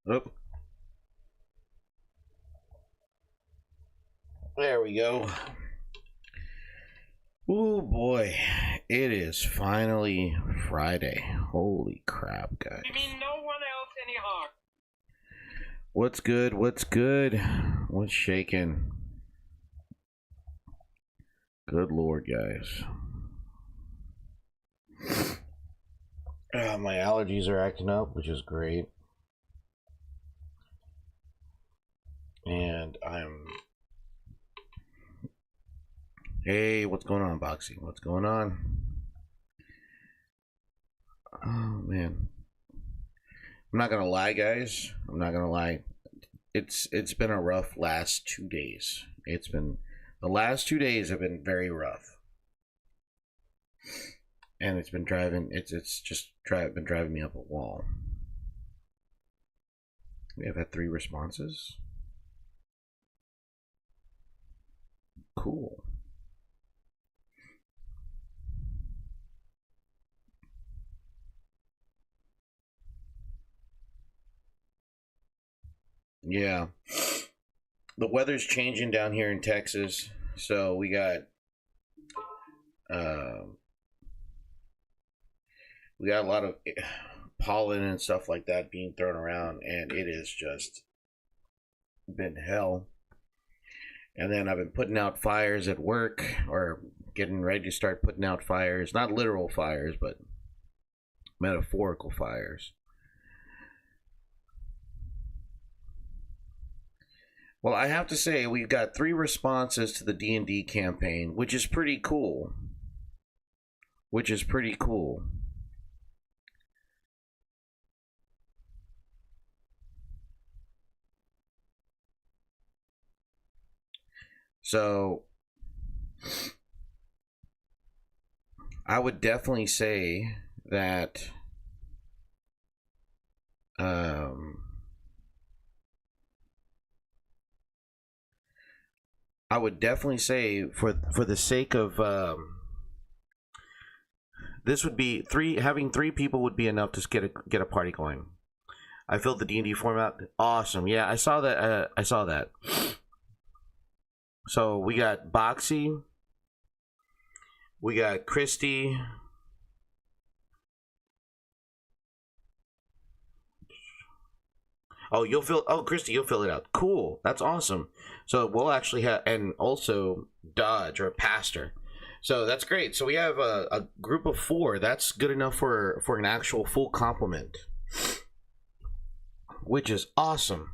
Oh, there we go. Oh boy, it is finally Friday. Holy crap, guys. You mean no one else any harm? What's good? What's good? What's shaking? Good lord, guys. My allergies are acting up, which is great. And I'm. Hey, what's going on, Boxing? What's going on? Oh, man. I'm not gonna lie, guys. I'm not gonna lie. It's been a rough last 2 days. The last 2 days have been very rough, and it's been driving. It's just been driving me up a wall. We have had 3 responses. Cool. Yeah, the weather's changing down here in Texas, so uh, we got a lot of pollen and stuff like that being thrown around, and it is just been hell. And then I've been putting out fires at work, or getting ready to start putting out fires. Not literal fires, but metaphorical fires. Well, I have to say we've got 3 responses to the D&D campaign, which is pretty cool. Which is pretty cool. So I would definitely say that I would definitely say for the sake of this would be having 3 people would be enough to get a party going. I filled the D&D format. Awesome. Yeah, I saw that. I saw that. So we got Boxy, we got Christy. Oh, you'll fill. Oh, Christy, you'll fill it out. Cool. That's awesome. So we'll actually have, and also Dodge or Pastor. So that's great. So we have a group of 4. That's good enough for an actual full complement, which is awesome.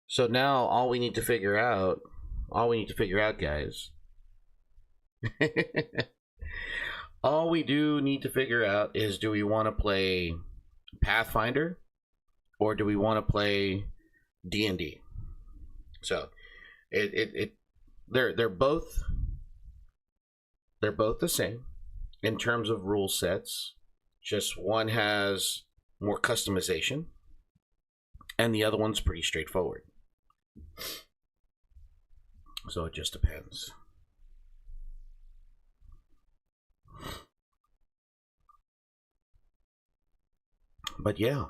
So now all we need to figure out, guys. All we do need to figure out is, do we want to play Pathfinder or do we want to play D&D? So they're both the same in terms of rule sets. Just one has more customization and the other one's pretty straightforward. So it just depends. But yeah,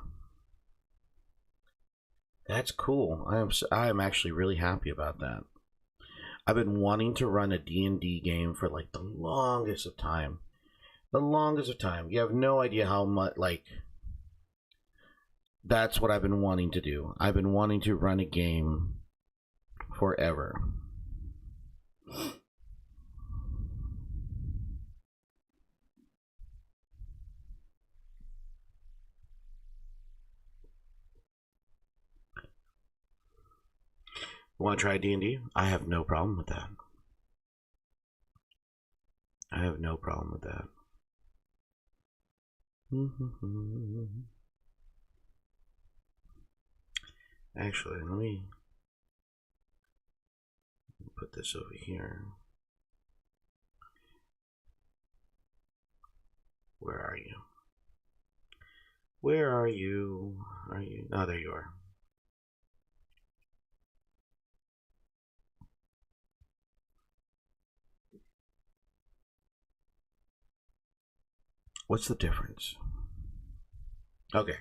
that's cool. I am actually really happy about that. I've been wanting to run a D&D game for like the longest of time. The longest of time. You have no idea how much, like, that's what I've been wanting to do. I've been wanting to run a game forever. Want to try D&D? I have no problem with that. I have no problem with that. Actually, let me put this over here. Where are you? Where are you? Are you? Oh, there you are. What's the difference? Okay.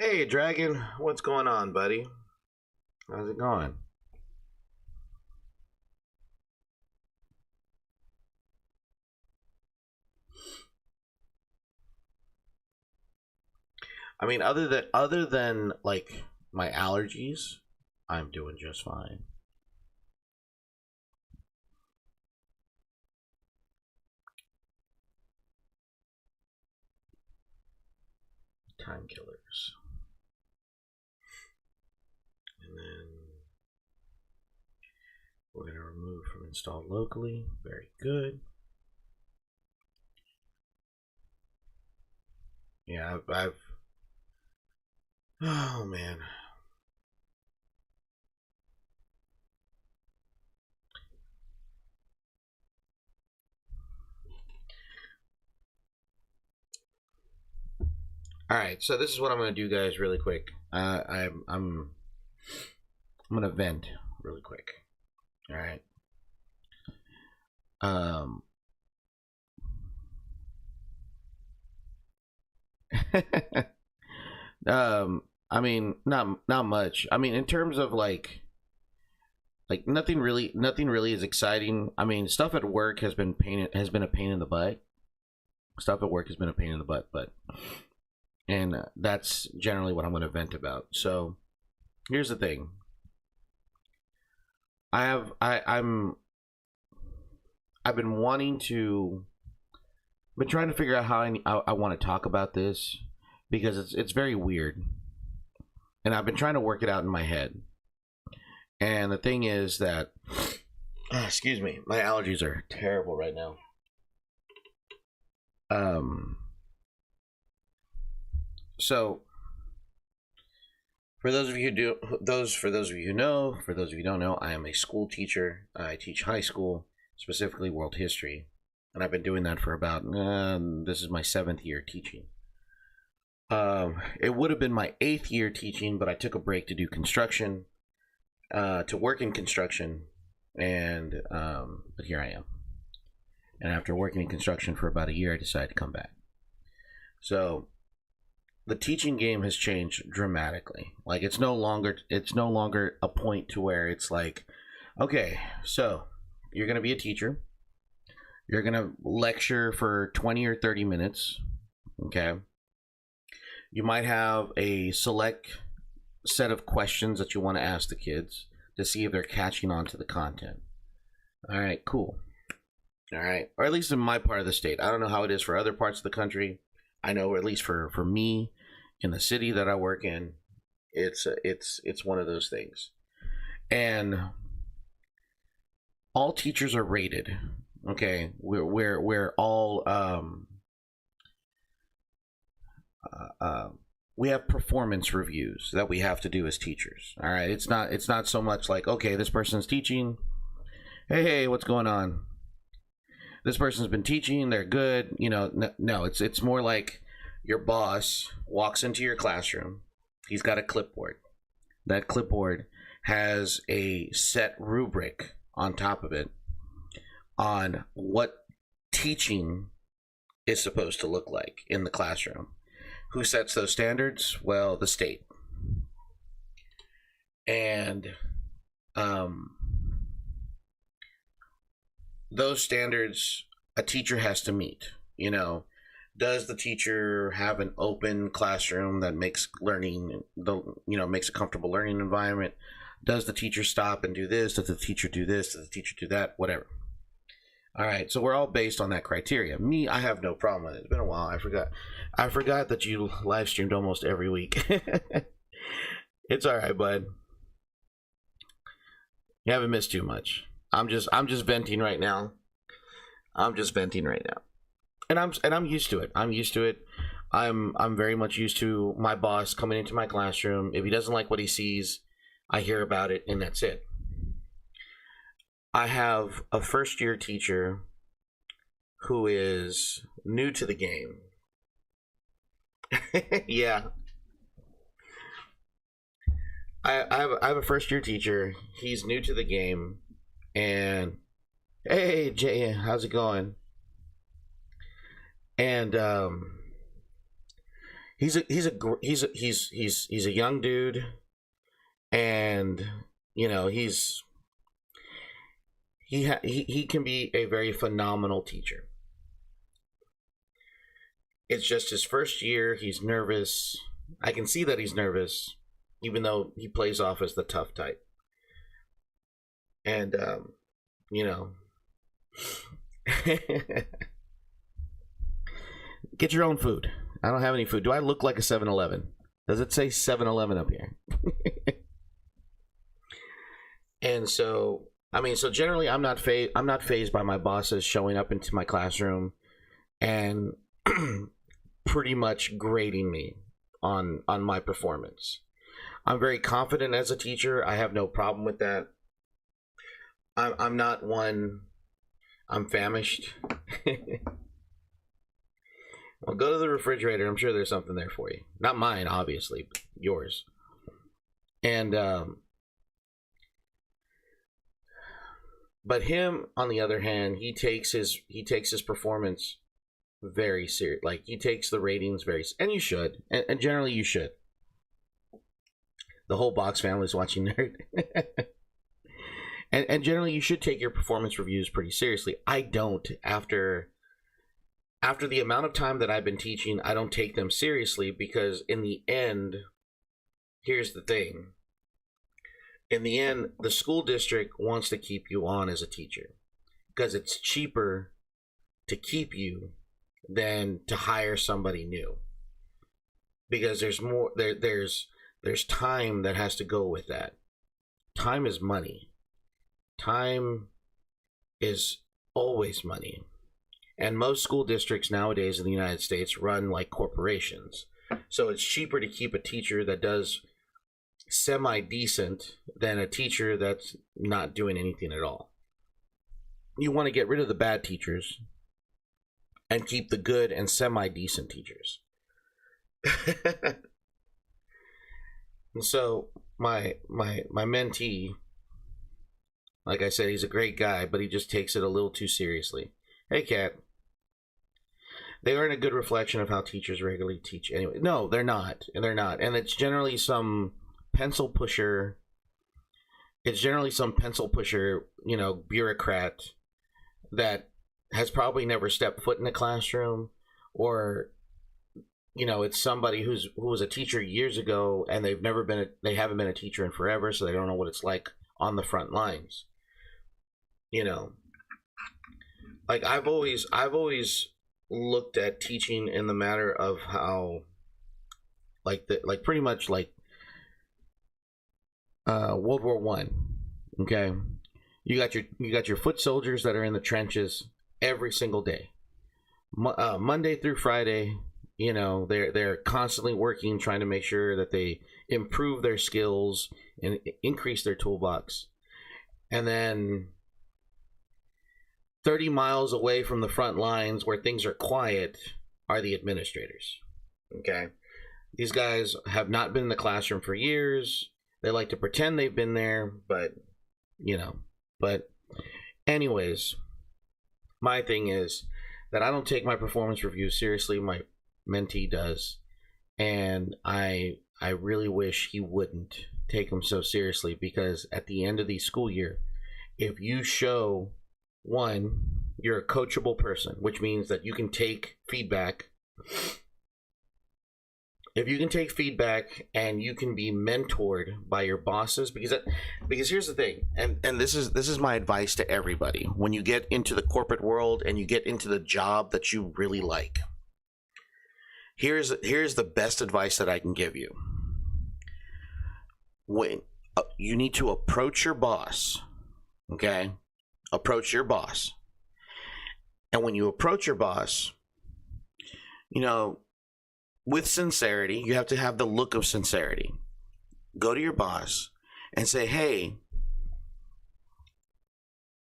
Hey, Dragon, what's going on, buddy? How's it going? I mean, other than like my allergies, I'm doing just fine. Time killers. And then we're going to remove from installed locally. Very good. Yeah, I've oh man. All right, so this is what I'm going to do, guys, really quick. I'm going to vent really quick. All right. Um. I mean, not much. I mean, in terms of like nothing really is exciting. I mean, stuff at work has been a pain in the butt. Stuff at work has been a pain in the butt, but and that's generally what I'm going to vent about. So here's the thing. I've been wanting to, been trying to figure out how I want to talk about this because it's very weird, and I've been trying to work it out in my head. And the thing is that, excuse me, my allergies are terrible right now. Um, so for those of you who do those for those of you who know, for those of you who don't know, I am a school teacher. I teach high school, specifically world history, and I've been doing that for about this is my 7th year teaching. It would have been my 8th year teaching, but I took a break to do construction, to work in construction, and but here I am. And after working in construction for about a year, I decided to come back. So the teaching game has changed dramatically. Like it's no longer a point to where it's like, okay, so you're gonna be a teacher, you're gonna lecture for 20 or 30 minutes, okay? You might have a select set of questions that you want to ask the kids to see if they're catching on to the content. All right, cool. All right, or at least in my part of the state. I don't know how it is for other parts of the country. I know, at least for me, in the city that I work in, it's one of those things. And all teachers are rated. Okay, we're all we have performance reviews that we have to do as teachers. All right, it's not so much like, okay, this person's teaching. Hey, what's going on? This person's been teaching, they're good. No, it's more like your boss walks into your classroom. He's got a clipboard. That clipboard has a set rubric on top of it on what teaching is supposed to look like in the classroom. Who sets those standards? Well, the state. And those standards a teacher has to meet. Does the teacher have an open classroom that makes makes a comfortable learning environment? Does the teacher stop and do this? Does the teacher do this? Does the teacher do that? Whatever. All right, so we're all based on that criteria. Me, I have no problem with it. It's been a while. I forgot that you live streamed almost every week. It's all right, bud. You haven't missed too much. I'm just venting right now. I'm just venting right now. And I'm used to it. I'm very much used to my boss coming into my classroom. If he doesn't like what he sees, I hear about it, and that's it. I have a first year teacher who is new to the game. Yeah. I have a first year teacher. He's new to the game, and hey Jay, how's it going? And he's a young dude, and you know he can be a very phenomenal teacher. It's just his first year. He's nervous. I can see that he's nervous, even though he plays off as the tough type. And you know, get your own food. I don't have any food. Do I look like a 7-Eleven? Does it say 7-Eleven up here? And so, I mean, so generally, I'm not fazed by my bosses showing up into my classroom and pretty much grading me on my performance. I'm very confident as a teacher. I have no problem with that. I'm not one. I'm famished. Well, go to the refrigerator. I'm sure there's something there for you. Not mine, obviously, but yours. And but him, on the other hand, he takes his performance very serious. Like, he takes the ratings very, and you should, and generally you should. The whole Box family is watching Nerd. and generally you should take your performance reviews pretty seriously. I don't. After the amount of time that I've been teaching, I don't take them seriously, because in the end, here's the thing. In the end, the school district wants to keep you on as a teacher because it's cheaper to keep you than to hire somebody new. Because there's more there's time that has to go with that. Time is money. Time is always money. And most school districts nowadays in the United States run like corporations. So it's cheaper to keep a teacher that does semi-decent than a teacher that's not doing anything at all. You want to get rid of the bad teachers and keep the good and semi-decent teachers. And so my mentee, like I said, he's a great guy, but he just takes it a little too seriously. Hey, Kat. They aren't a good reflection of how teachers regularly teach anyway. No, they're not. And they're not. And it's generally some pencil pusher. It's generally some pencil pusher, you know, bureaucrat that has probably never stepped foot in a classroom, or, you know, it's somebody who was a teacher years ago and they haven't been a teacher in forever, so they don't know what it's like on the front lines. You know, like I've always looked at teaching in the matter of how, pretty much like World War One. Okay, you got your foot soldiers that are in the trenches every single day, Monday through Friday. You know, they're constantly working, trying to make sure that they improve their skills and increase their toolbox. And then 30 miles away from the front lines, where things are quiet, are the administrators. Okay, these guys have not been in the classroom for years. They like to pretend they've been there, but anyways, my thing is that I don't take my performance reviews seriously. My mentee does, and I really wish he wouldn't take them so seriously, because at the end of the school year, if you show, one, you're a coachable person, which means that you can take feedback. If you can take feedback and you can be mentored by your bosses, because here's the thing, and this is my advice to everybody when you get into the corporate world and you get into the job that you really like. Here's the best advice that I can give you. When you need to approach your boss, okay? Approach your boss. And when you approach your boss, you know, with sincerity, you have to have the look of sincerity. Go to your boss and say, hey,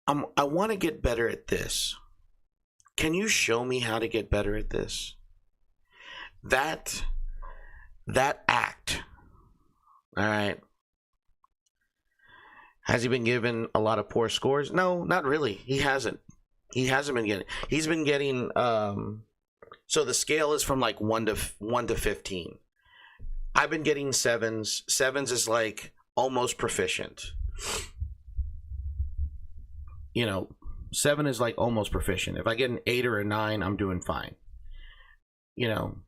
I want to get better at this. Can you show me how to get better at this? That act, all right. Has he been given a lot of poor scores? No, not really. He hasn't. He hasn't been getting. He's been getting So the scale is from like 1 to 15. I've been getting sevens. Sevens is like almost proficient. You know, 7 is like almost proficient. If I get an 8 or a 9, I'm doing fine. You know,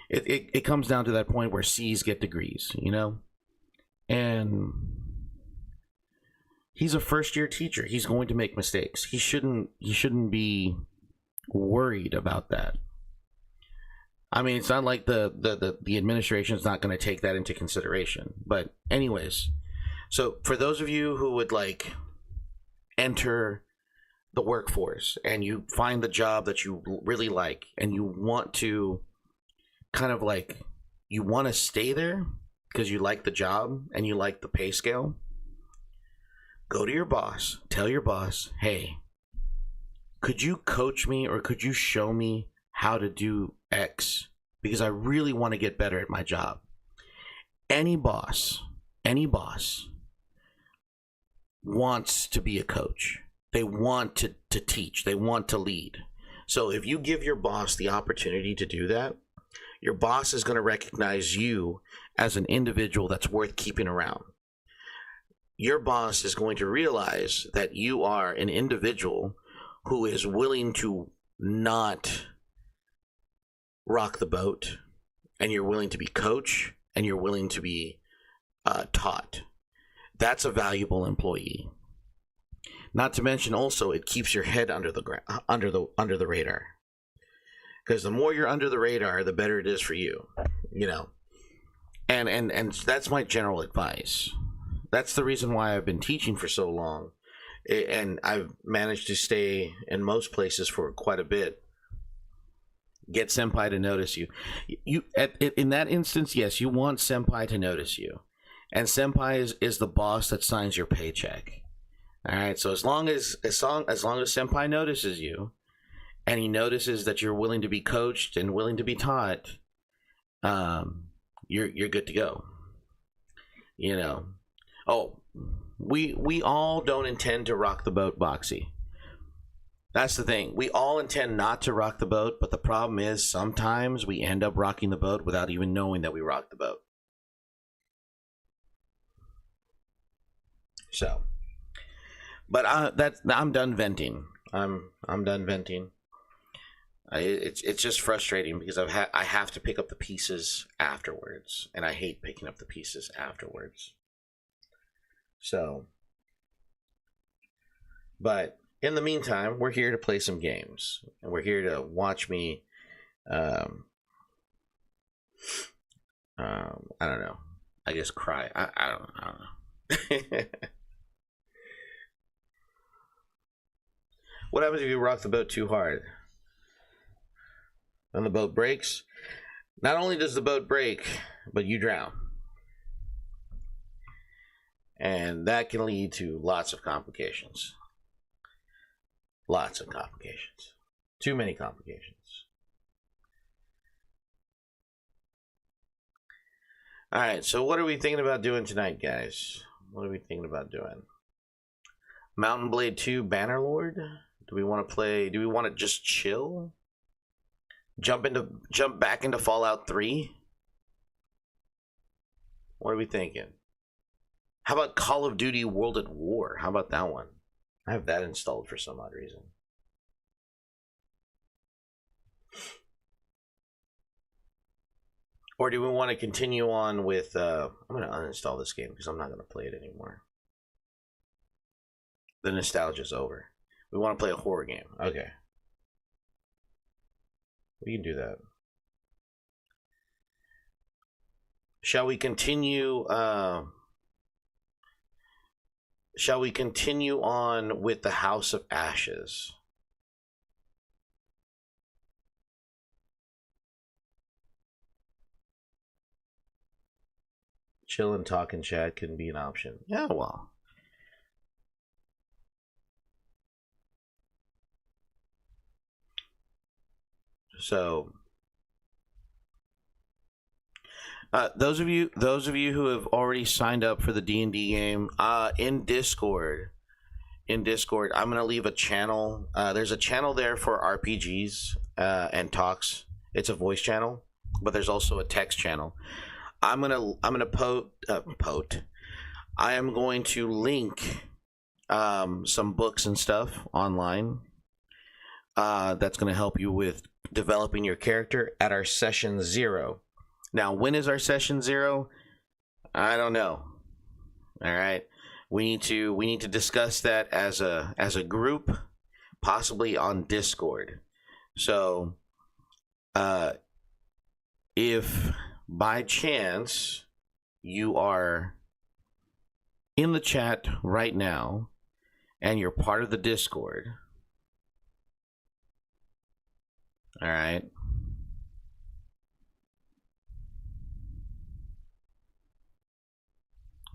it comes down to that point where C's get degrees, you know? And he's a first year teacher. He's going to make mistakes. He shouldn't be worried about that. I mean, it's not like the administration is not going to take that into consideration. But anyways, so for those of you who would like enter the workforce and you find the job that you really like and you want to kind of like, you want to stay there because you like the job and you like the pay scale, go to your boss, tell your boss, hey, could you coach me or could you show me how to do X? Because I really want to get better at my job. Any boss wants to be a coach. They want to teach. They want to lead. So if you give your boss the opportunity to do that, your boss is going to recognize you as an individual that's worth keeping around. Your boss is going to realize that you are an individual who is willing to not rock the boat, and you're willing to be coached, and you're willing to be taught. That's a valuable employee. Not to mention, also, it keeps your head under the radar. Because the more you're under the radar, the better it is for you. You know, and that's my general advice. That's the reason why I've been teaching for so long, and I've managed to stay in most places for quite a bit. Get senpai to notice you. In that instance, yes, you want senpai to notice you, and senpai is the boss that signs your paycheck. All right, so as long as senpai notices you, and he notices that you're willing to be coached and willing to be taught, you're good to go. You know. Oh, we all don't intend to rock the boat, Boxy. That's the thing. We all intend not to rock the boat, but the problem is sometimes we end up rocking the boat without even knowing that we rocked the boat. So, but I'm done venting. I'm done venting. It's just frustrating because I have to pick up the pieces afterwards, and I hate picking up the pieces afterwards. So, but in the meantime, we're here to play some games, and we're here to watch me. I don't know. I guess cry. I don't know. What happens if you rock the boat too hard? Then the boat breaks. Not only does the boat break, but you drown. And that can lead to lots of complications. Lots of complications. Too many complications. Alright, so what are we thinking about doing tonight, guys? What are we thinking about doing? Mountain Blade 2 Bannerlord? Do we want to just chill? Jump back into Fallout 3? What are we thinking? How about Call of Duty World at War? How about that one? I have that installed for some odd reason. Or do we want to continue on with... I'm going to uninstall this game because I'm not going to play it anymore. The nostalgia's over. We want to play a horror game. Okay. We can do that. Shall we continue... Shall we continue on with the House of Ashes? Chill and talk and chat can be an option. Yeah, well. So, those of you who have already signed up for the D&D game, in Discord, I'm gonna leave a channel. There's a channel there for RPGs and talks It's a voice channel, but there's also a text channel. I'm gonna post. I am going to link some books and stuff online. That's going to help you with developing your character at our session 0. Now, when is our session 0? I don't know. All right, we need to discuss that as a group, possibly on Discord. So, if by chance you are in the chat right now and you're part of the Discord, all right,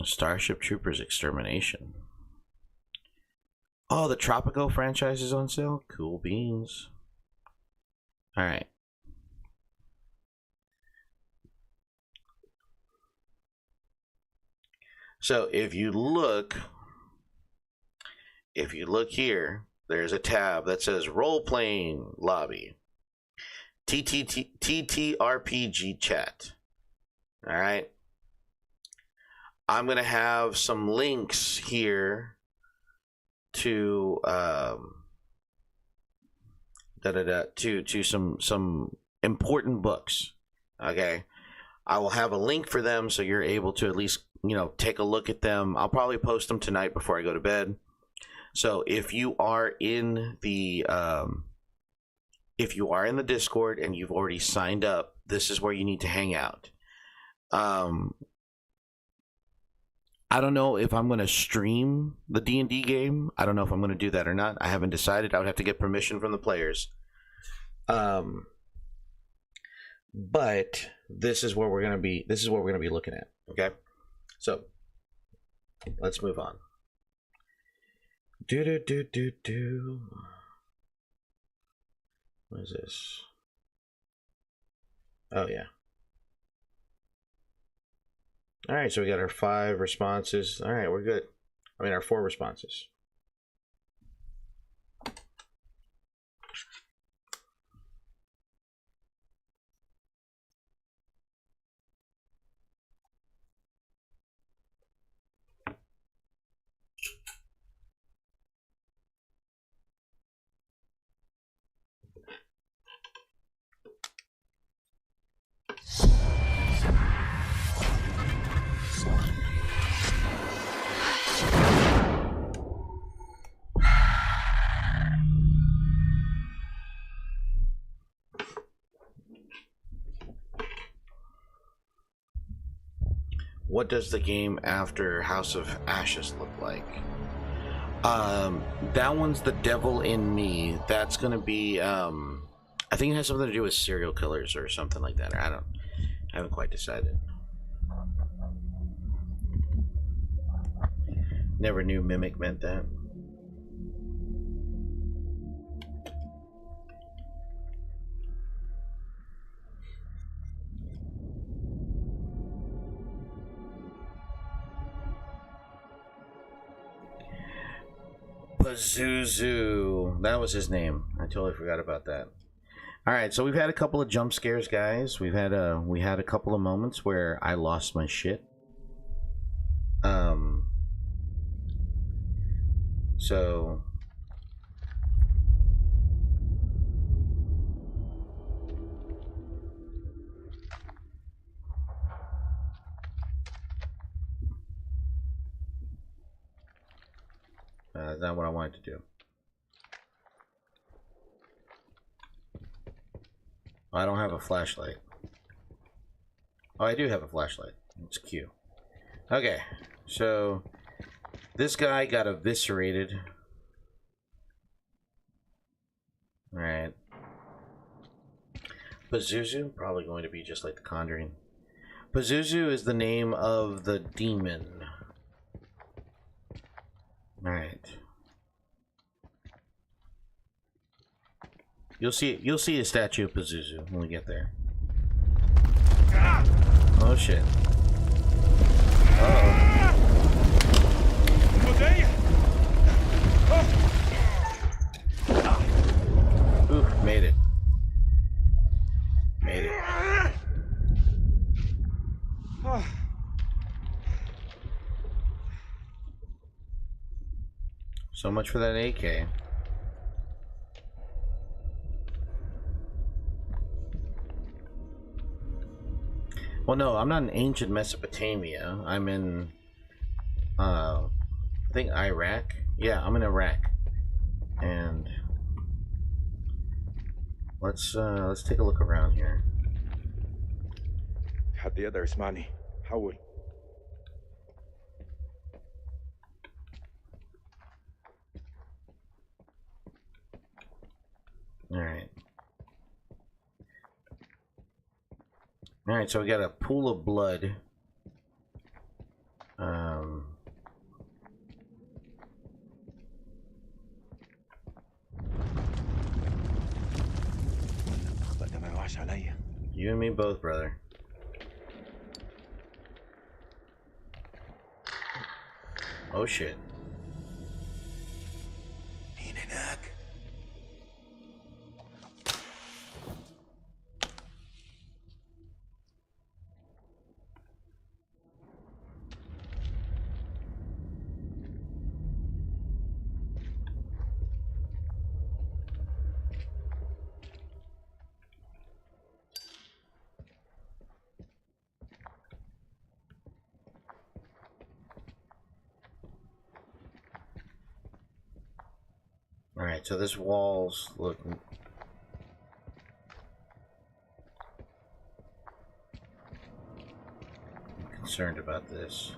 Starship Troopers Extermination. Oh, the Tropico franchise is on sale? Cool beans. All right. So if you look here, there's a tab that says role playing lobby, TTRPG chat. All right. I'm gonna have some links here to to some important books. Okay, I will have a link for them so you're able to at least take a look at them. I'll probably post them tonight before I go to bed. So if you are in the Discord and you've already signed up, this is where you need to hang out. I don't know if I'm going to stream the D&D game. I don't know if I'm going to do that or not. I haven't decided. I would have to get permission from the players. But this is where we're going to be. This is what we're going to be looking at. Okay. So let's move on. What is this? Oh yeah. All right, so we got our 5 responses. All right, we're good. I mean, our 4 responses. What does the game after House of Ashes look like? That one's The Devil in Me. That's gonna be I think it has something to do with serial killers or something like that. I haven't quite decided. Never knew Mimic meant that. Pazuzu. That was his name. I totally forgot about that. All right, so we've had a couple of jump scares, guys. We had a couple of moments where I lost my shit. So that's not what I wanted to do. I don't have a flashlight. Oh, I do have a flashlight. It's Q. Okay, so this guy got eviscerated. All right. Pazuzu, probably going to be just like the Conjuring. Pazuzu is the name of the demon. All right. You'll see a statue of Pazuzu when we get there. Oh shit. Uh-oh. Oof, made it. So much for that AK. Well, no, I'm not in ancient Mesopotamia. I'm in, I think Iraq. Yeah, I'm in Iraq. And let's take a look around here. حد يقدر يسمعني حول. Alright, so we got a pool of blood. You and me both, brother. Oh shit. Alright, so this wall's looking... I'm concerned about this.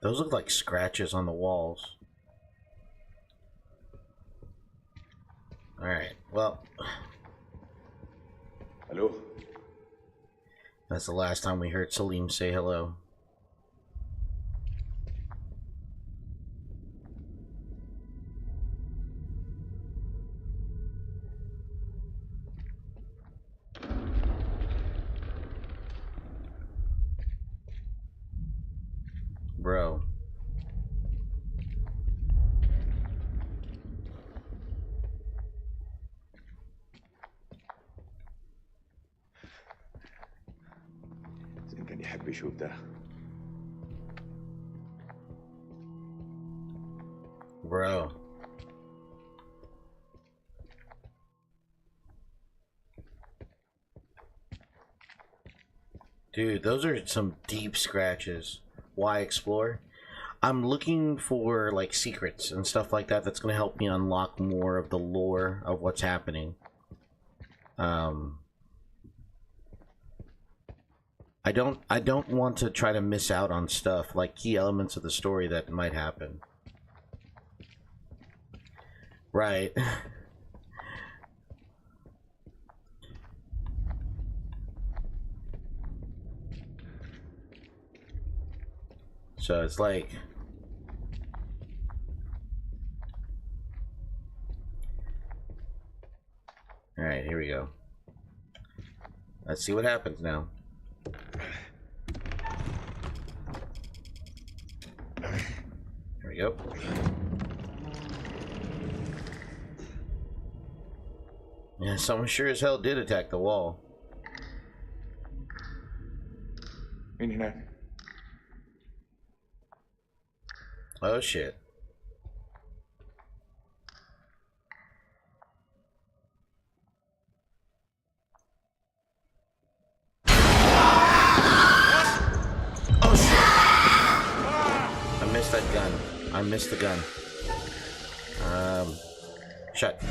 Those look like scratches on the walls. Alright, well... Hello? That's the last time we heard Salim say hello. Bro. كان يحب يشوف ده. Bro. Dude, those are some deep scratches. Why explore? I'm looking for like secrets and stuff like that that's going to help me unlock more of the lore of what's happening. I don't want to try to miss out on stuff like key elements of the story that might happen. Right. So it's like... Alright, here we go. Let's see what happens now. There we go. Yeah, someone sure as hell did attack the wall. مين هناك؟ Oh shit. Oh shit. I missed that gun. I missed the gun. Shut.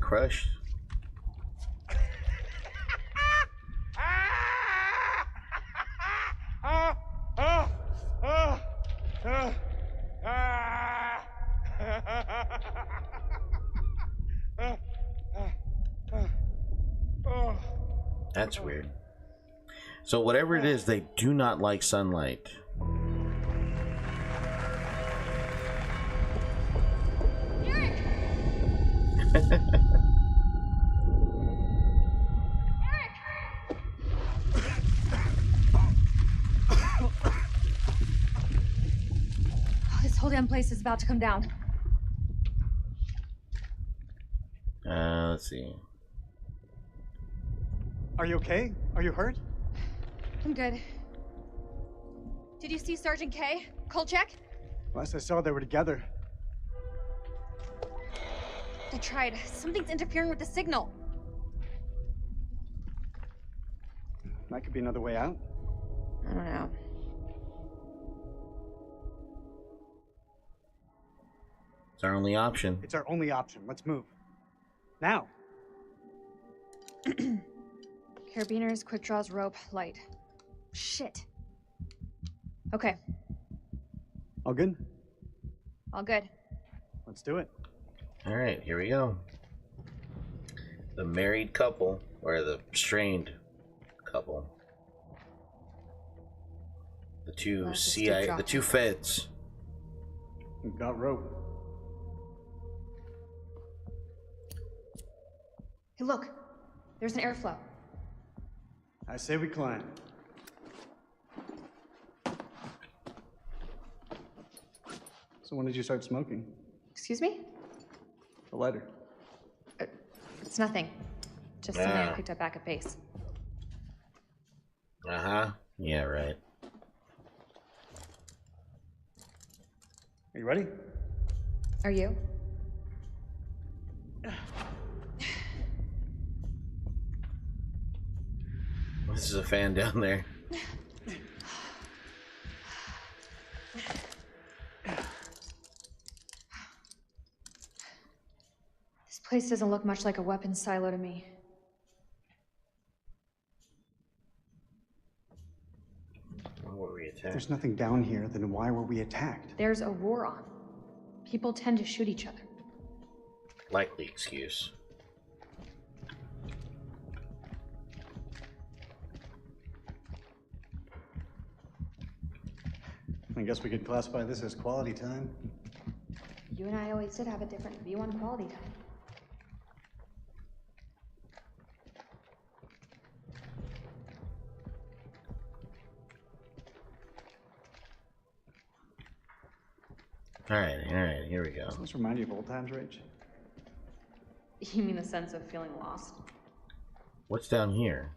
crushed. That's weird. So whatever it is, they do not like sunlight. Eric! This whole damn place is about to come down. Let's see. Are you okay? Are you hurt? I'm good. Did you see Sergeant K? Kolchak? Last I saw, they were together. I tried. Something's interfering with the signal. That could be another way out. I don't know. It's our only option. It's our only option. Let's move. Now. Carabiners, quick draws, rope, light. Shit. Okay, All good? all good. Let's do it. All right, here we go. The married couple, or the strained couple. The two That's a steep CIA, drop. the two feds. We've got rope. Hey, look. There's an airflow. I say we climb. So when did you start smoking? Excuse me? The lighter. It's nothing. Just something I Ah. picked up back at base. Uh-huh. Yeah, right. Are you ready? Are you? This is a fan down there. This place doesn't look much like a weapons silo to me. When were we If attacked? there's nothing down here, then why were we attacked? There's a war on. People tend to shoot each other. Likely excuse. I guess we could classify this as quality time. You and I always did have a different view on quality time. All right, here we go. Does this remind you of old times, Rach? You mean the sense of feeling lost? What's down here?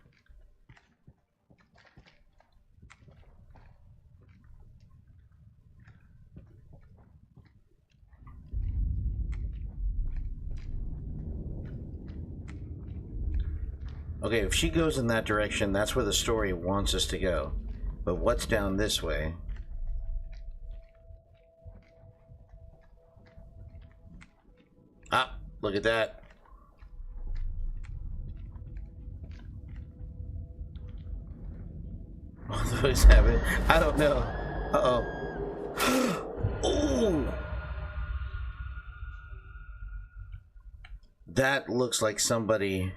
Okay, if she goes in that direction, that's where the story wants us to go. But what's down this way? Ah, look at that. All those have it. I don't know. Uh-oh. Oh! That looks like somebody...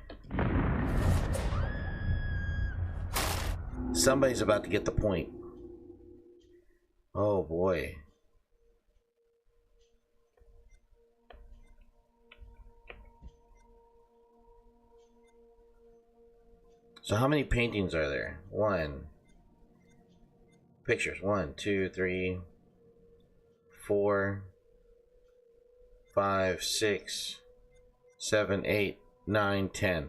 Somebody's about to get the point. Oh boy. So how many paintings are there? One. Pictures. 1, 2, 3, 4, 5, 6, 7, 8, 9, 10.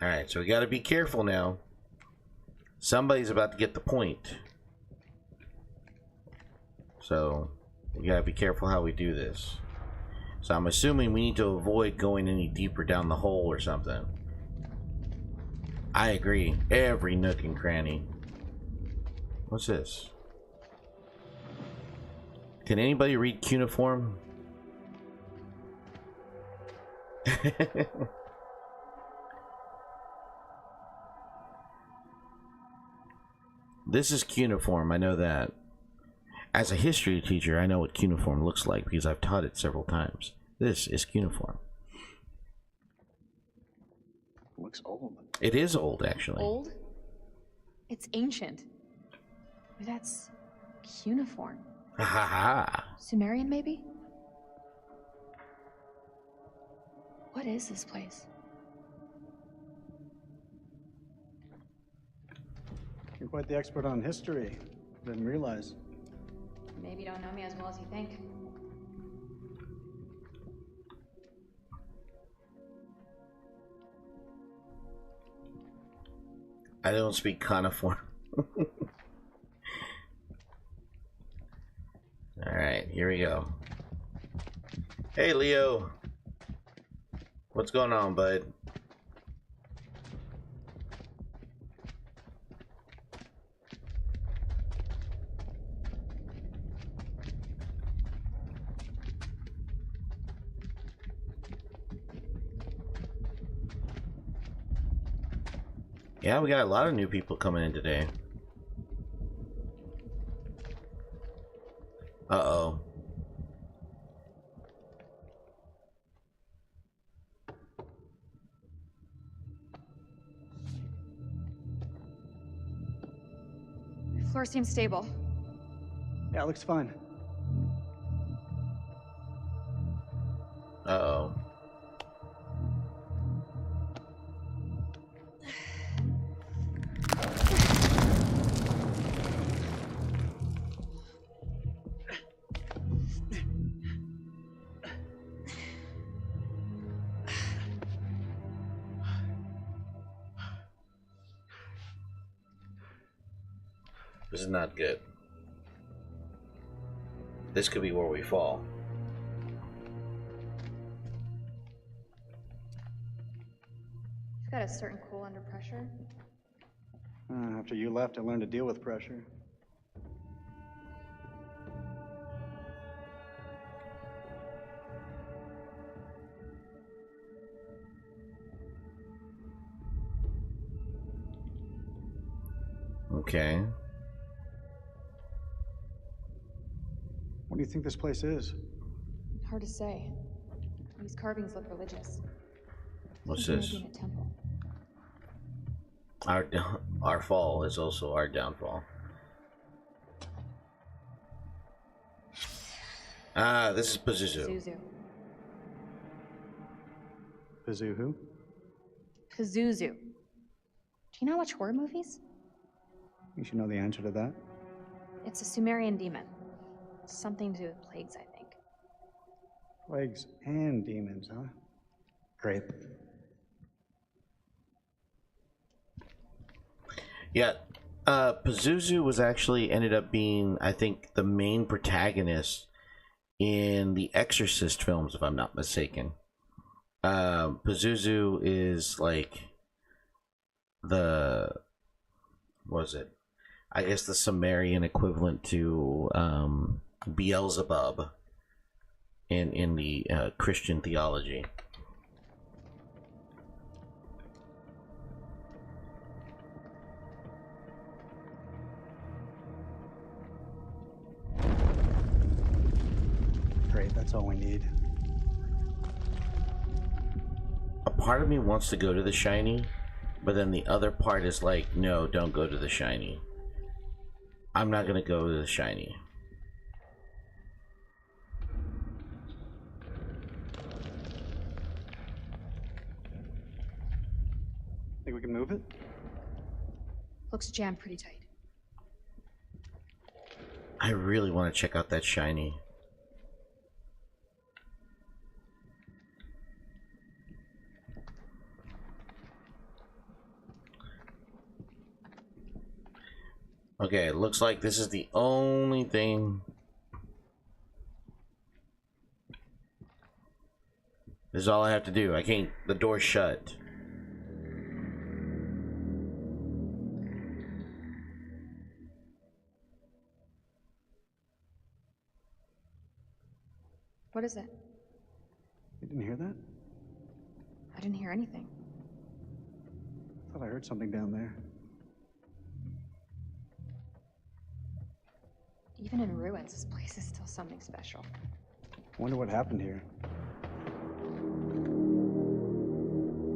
Alright, so we gotta be careful now. Somebody's about to get the point. So, we gotta be careful how we do this. So I'm assuming we need to avoid going any deeper down the hole or something. I agree. Every nook and cranny. What's this? Can anybody read cuneiform? This is cuneiform, I know that. As a history teacher, I know what cuneiform looks like because I've taught it several times. This is cuneiform. Looks old. It is old, actually. Old? It's ancient. That's cuneiform. Ha ha ha. Sumerian, maybe? What is this place? You're quite the expert on history. Didn't realize. Maybe you don't know me as well as you think. I don't speak cuneiform. Alright, here we go. Hey, Leo. What's going on, bud? Yeah, we got a lot of new people coming in today. Uh-oh. Floor seems stable. Yeah, it looks fine. Uh-oh. This is not good. This could be where we fall. You've got a certain cool under pressure. After you left, I learned to deal with pressure. Okay. What do you think this place is? Hard to say. These carvings look religious. What's Something this? like in a temple. Our fall is also our downfall. Ah, this is Pazuzu. Pazuzu. Pazu who? Pazuzu. Do you not watch horror movies? You should know the answer to that. It's a Sumerian demon. Something to do with plagues, I think. Plagues and demons, huh? Great. Yeah, Pazuzu was actually ended up being, I think, the main protagonist in the Exorcist films, if I'm not mistaken. Pazuzu is like the, what is it? I guess the Sumerian equivalent to Beelzebub in the Christian theology. Great, that's all we need. A part of me wants to go to the shiny, but then the other part is like, no, don't go to the shiny. I'm not gonna go to the shiny. Think we can move it? Looks jammed pretty tight. I really want to check out that shiny. Okay, it looks like this is the only thing. This is all I have to do. I can't. The door's shut. What is it? You didn't hear that? I didn't hear anything. I thought I heard something down there. Even in ruins, this place is still something special. I wonder what happened here.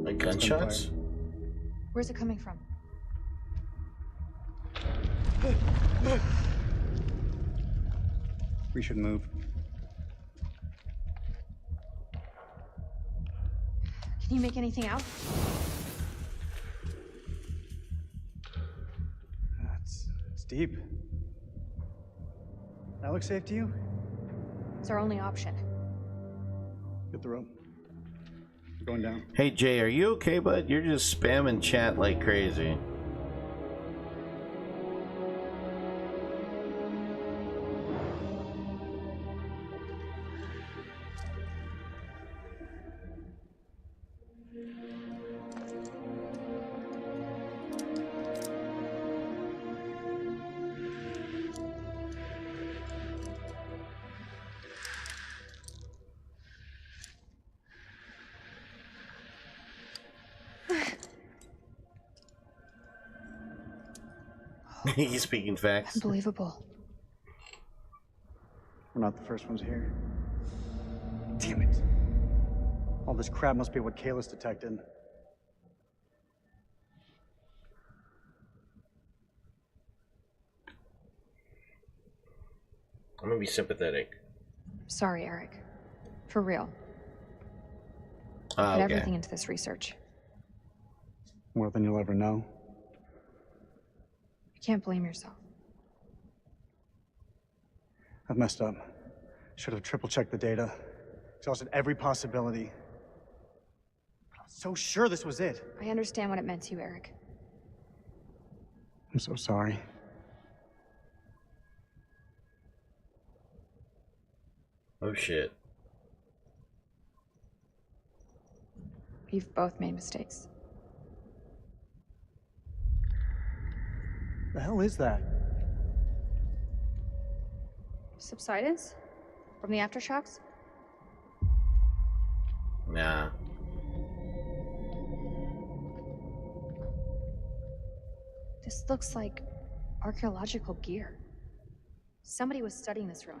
Like gunshots? Where's it coming from? We should move. Can you make anything out? It's deep. That looks safe to you? It's our only option. Get the rope. We're going down. Hey Jay, are you okay, bud? You're just spamming chat like crazy. He's speaking facts. Unbelievable. We're not the first ones here. Damn it. All this crap must be what Kalis detected. I'm gonna be sympathetic. Sorry, Eric. For real. Ah, Put okay. everything into this research. More than you'll ever know. You can't blame yourself. I've messed up. Should have triple-checked the data. Exhausted every possibility. But I was so sure this was it. I understand what it meant to you, Eric. I'm so sorry. Oh shit. We've both made mistakes. The hell is that? Subsidence? From the aftershocks? Nah. This looks like archaeological gear. Somebody was studying this ruin.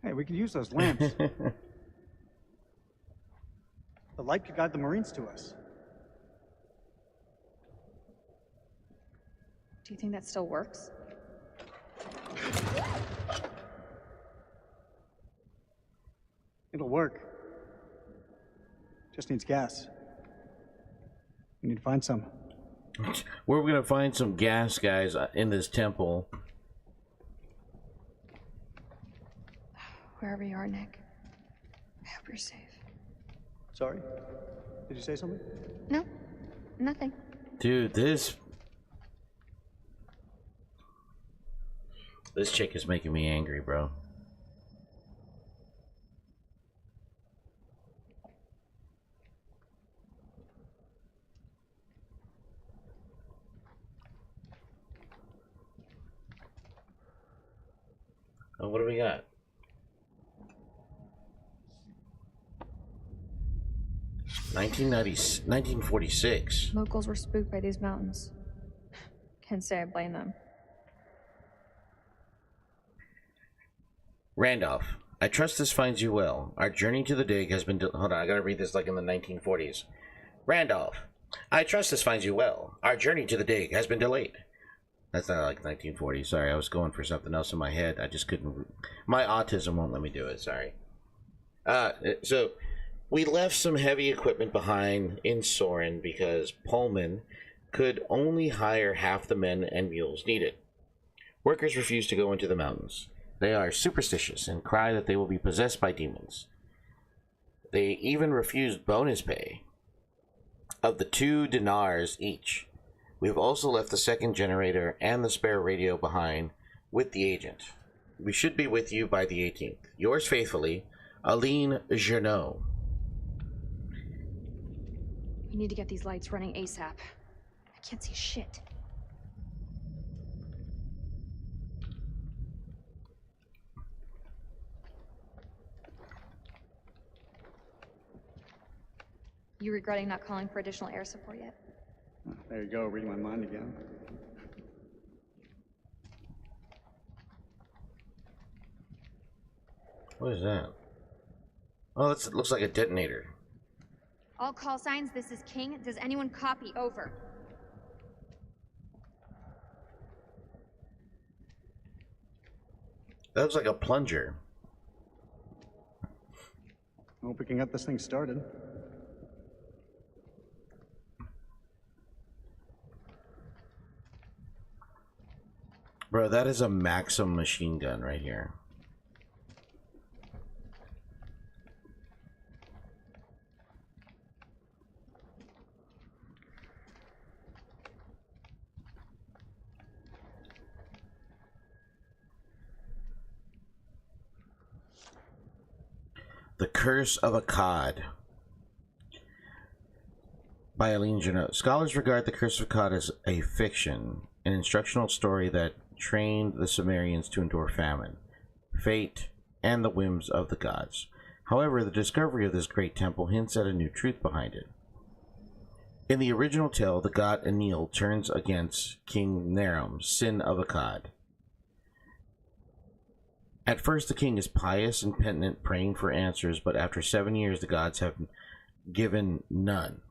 Hey, we could use those lamps. The light could guide the Marines to us. Do you think that still works? It'll work. Just needs gas. We need to find some. We're gonna find some gas guys in this temple. Wherever you are, Nick. I hope you're safe. Sorry? Did you say something? No, nothing. Dude, this chick is making me angry, bro. Oh, what do we got? $1990, 1946. Locals were spooked by these mountains. Can't say I blame them. Randolph, I trust this finds you well. Our journey to the dig has been... Hold on, I gotta read this like in the 1940s. Randolph, I trust this finds you well. Our journey to the dig has been delayed. That's not like 1940. Sorry, I was going for something else in my head. I just couldn't... My autism won't let me do it, sorry. So, we left some heavy equipment behind in Soren because Pullman could only hire half the men and mules needed. Workers refuse to go into the mountains. They are superstitious and cry that they will be possessed by demons. They even refused bonus pay of the 2 dinars each. We have also left the second generator and the spare radio behind with the agent. We should be with you by the 18th. Yours faithfully, Aline Journeau. We need to get these lights running ASAP. I can't see shit. You regretting not calling for additional air support yet? There you go, reading my mind again. What is that? Oh, it looks like a detonator. All call signs, this is King. Does anyone copy? Over. That looks like a plunger. I hope we can get this thing started. Bro, that is a Maxim machine gun right here. The Curse of Akkad by Aline Janot. Scholars regard The Curse of Akkad as a fiction, an instructional story that trained the Sumerians to endure famine, fate, and the whims of the gods. However, the discovery of this great temple hints at a new truth behind it. In the original tale, the god Enlil turns against King Naram, Sin of Akkad. At first, the king is pious and penitent, praying for answers, but after 7 years, the gods have given none.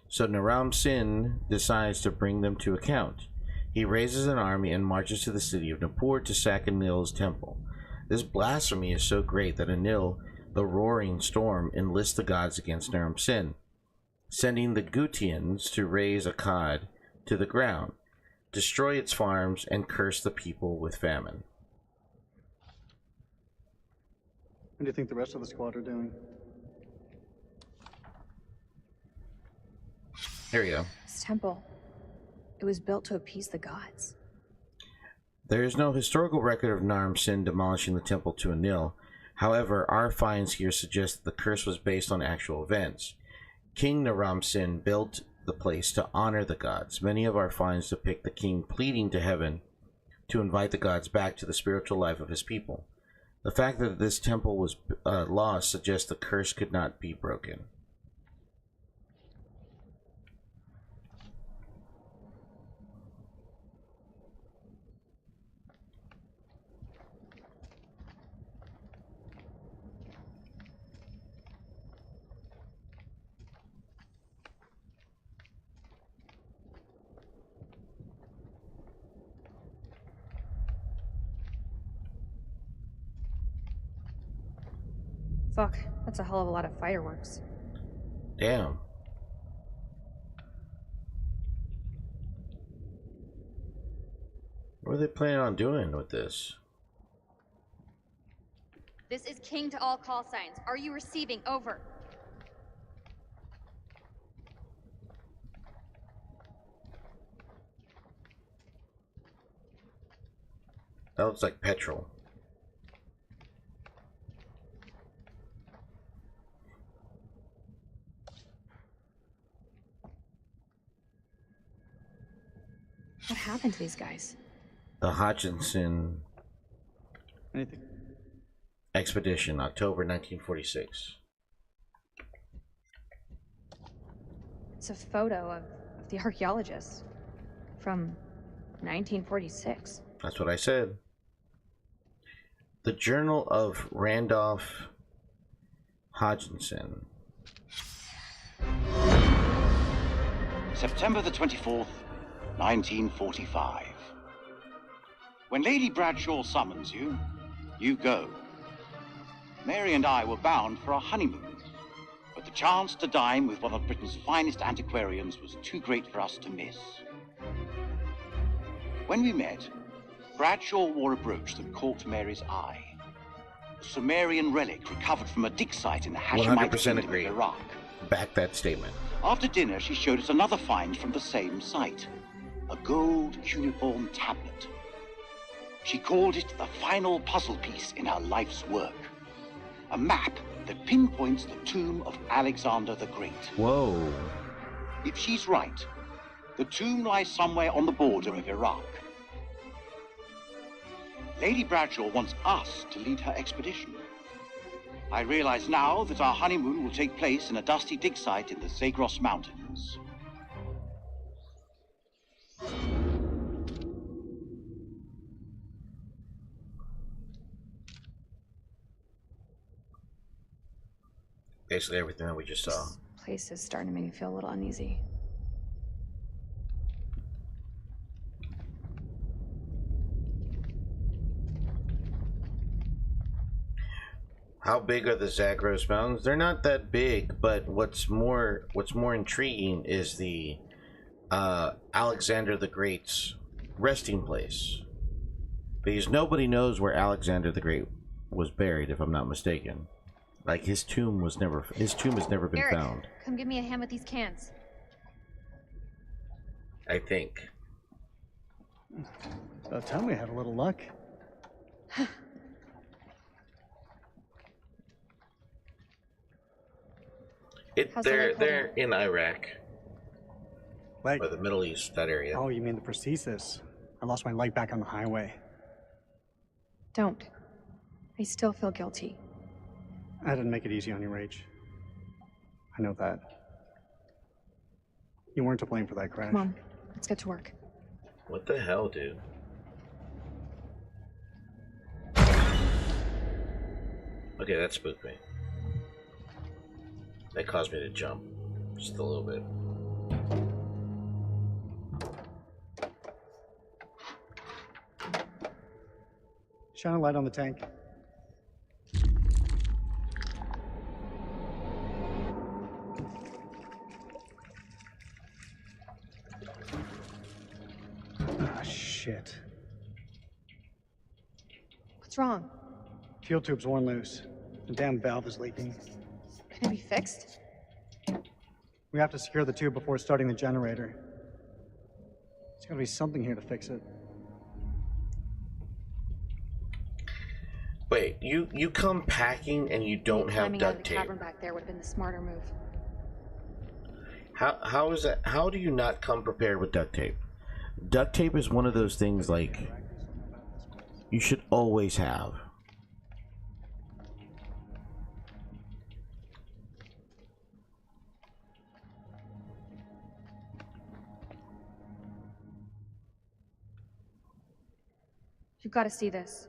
So Naram Sin decides to bring them to account. He raises an army and marches to the city of Nippur to sack Enlil's temple. This blasphemy is so great that Enlil, the roaring storm, enlists the gods against Naram Sin, sending the Gutians to raze Akkad to the ground, destroy its farms, and curse the people with famine. What do you think the rest of the squad are doing? Here we go. This temple, it was built to appease the gods. There is no historical record of Naram Sin demolishing the temple to Enlil. However, our finds here suggest that the curse was based on actual events. King Naram Sin built the place to honor the gods. Many of our finds depict the king pleading to heaven to invite the gods back to the spiritual life of his people. The fact that this temple was lost suggests the curse could not be broken. Fuck, that's a hell of a lot of fireworks. Damn. What are they planning on doing with this? This is King to all call signs. Are you receiving? Over. That looks like petrol. What happened to these guys? The Hutchinson Anything? Expedition, October 1946. It's a photo of the archaeologist from 1946. That's what I said. The Journal of Randolph Hodgson. September the 24th, 1945. When Lady Bradshaw summons you, you go. Mary and I were bound for our honeymoon, but the chance to dine with one of Britain's finest antiquarians was too great for us to miss. When we met, Bradshaw wore a brooch that caught Mary's eye. A Sumerian relic recovered from a dig site in the Hashemite 100% kingdom agree. of Iraq. Back that statement. After dinner, she showed us another find from the same site, a gold cuneiform tablet. She called it the final puzzle piece in her life's work, a map that pinpoints the tomb of Alexander the Great. Whoa. If she's right, the tomb lies somewhere on the border of Iraq. Lady Bradshaw wants us to lead her expedition. I realize now that our honeymoon will take place in a dusty dig site in the Zagros Mountains. Basically everything that we just saw. This place is starting to make me feel a little uneasy. How big are the Zagros Mountains? They're not that big, but what's more intriguing is the Alexander the Great's resting place. Because nobody knows where Alexander the Great was buried, if I'm not mistaken. Like his tomb has never been Eric, found. come give me a hand with these cans. I think. About time we had a little luck. How's the leg They're in Iraq Leg. or the Middle East, that area. Oh, you mean the prosthesis? I lost my leg back on the highway. Don't. I still feel guilty. I didn't make it easy on you, Rach. I know that. You weren't to blame for that crash. Come on, let's get to work. What the hell, dude? Okay, that spooked me. That caused me to jump just a little bit. Shine a light on the tank. Ah, shit. What's wrong? Fuel tube's worn loose. The damn valve is leaking. Can it be fixed? We have to secure the tube before starting the generator. There's gotta be something here to fix it. Wait, you come packing and you don't have Climbing out of duct the tape. cavern back there would have been the smarter move. How is that? How do you not come prepared with duct tape? Duct tape is one of those things like you should always have. You've got to see this.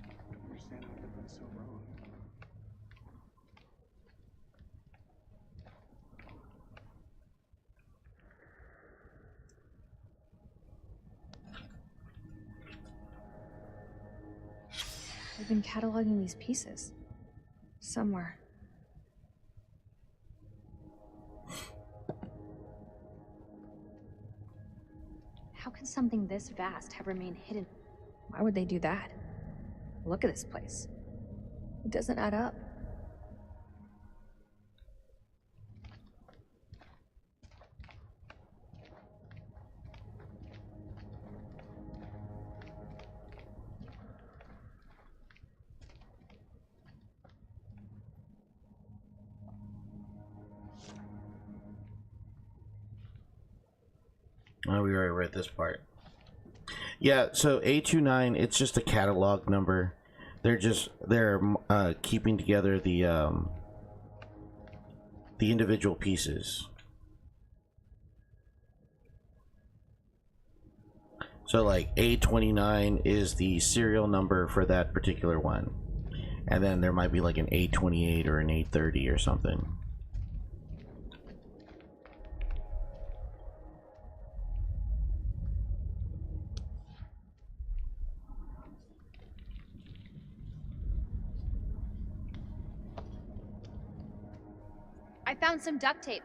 I don't understand how I did that so wrong. I've been cataloging these pieces. Somewhere. How can something this vast have remained hidden? Why would they do that? Look at this place. It doesn't add up. Oh, we already read this part. Yeah, so A29, it's just a catalog number. They're keeping together the individual pieces. So like A29 is the serial number for that particular one. And then there might be like an A28 or an A30 or something. I found some duct tape.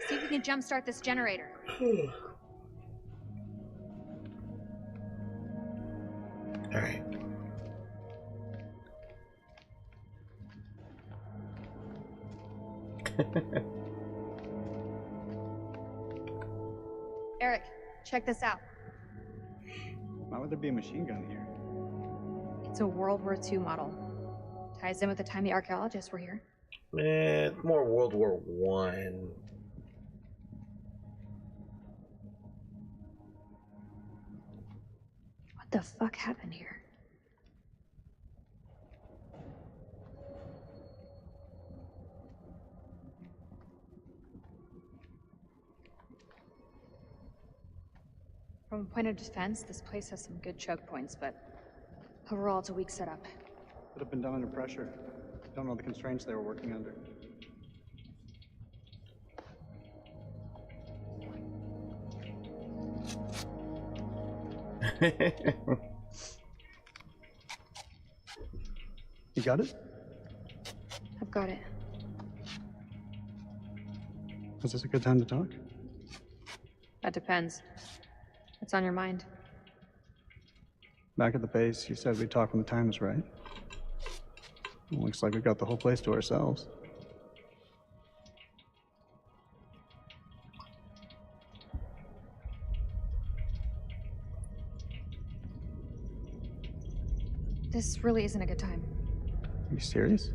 See if we can jumpstart this generator. All right. Eric, check this out. Why would there be a machine gun here? It's a World War II model. Ties in with the time the archaeologists were here. More World War One. the fuck happened here? From a point of defense, this place has some good choke points, but overall it's a weak setup. Could have been done under pressure. Don't know the constraints they were working under. You got it? I've got it. Is this a good time to talk? That depends. What's on your mind? Back at the base, you said we'd talk when the time is right. Well, looks like we got the whole place to ourselves. This really isn't a good time. Are you serious?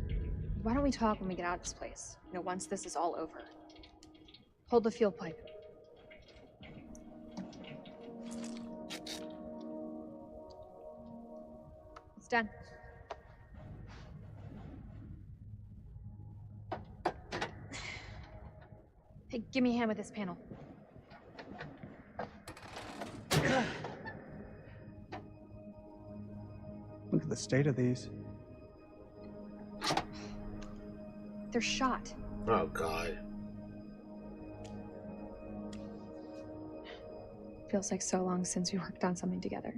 Why don't we talk when we get out of this place? You know, once this is all over. Hold the fuel pipe. It's done. Hey, give me a hand with this panel. Look at the state of these. They're shot. Oh, God. Feels like so long since we worked on something together.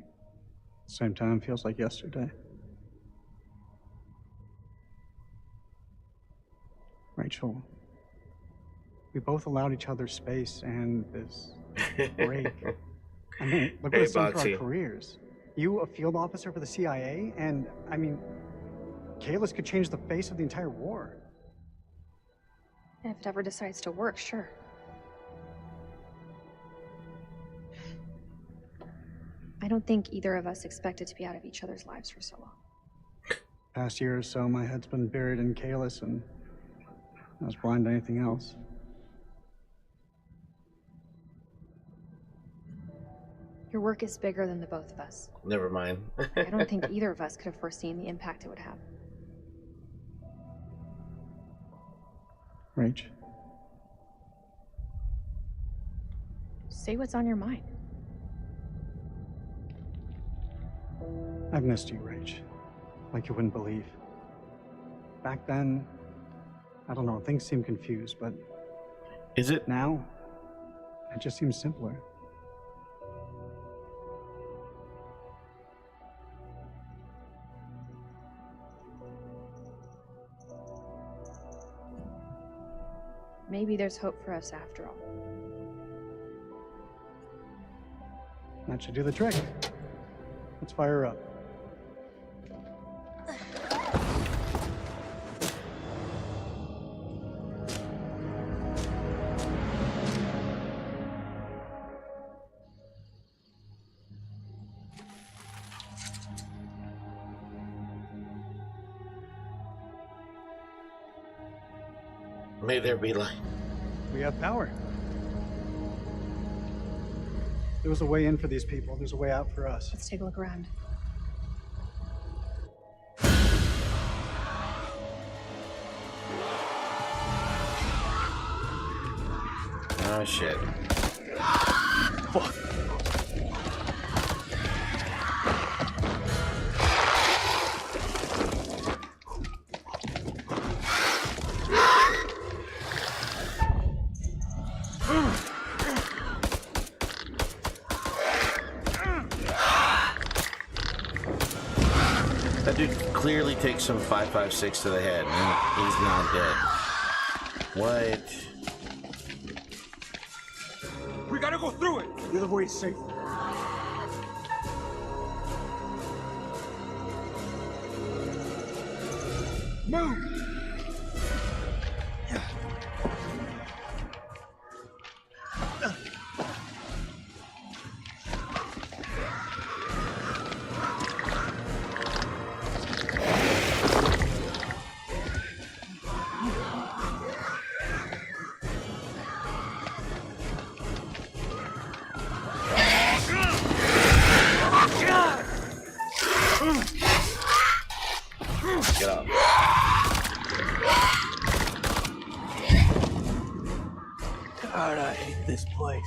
Same time, feels like yesterday. Rachel, we both allowed each other space and this break. I mean, look what Hey, it's done for Boxy. our careers. You, a field officer for the CIA, and, I mean, Kalis could change the face of the entire war. If it ever decides to work, sure. I don't think either of us expected to be out of each other's lives for so long. Past year or so, my head's been buried in Kalis, and I was blind to anything else. Your work is bigger than the both of us. Never mind. I don't think either of us could have foreseen the impact it would have. Rach, Say what's on your mind. I've missed you, Rach. Like you wouldn't believe. Back then, I don't know, things seemed confused, but Is it? now, it just seems simpler. Maybe there's hope for us after all. That should do the trick. Let's fire her up. May there be light. We have power. There was a way in for these people. There's a way out for us. Let's take a look around. Oh, shit. Fuck. That dude clearly takes some 5.56 to the head, and he's not dead. What? We gotta go through it. The other way is safe. Move. God, I hate this place.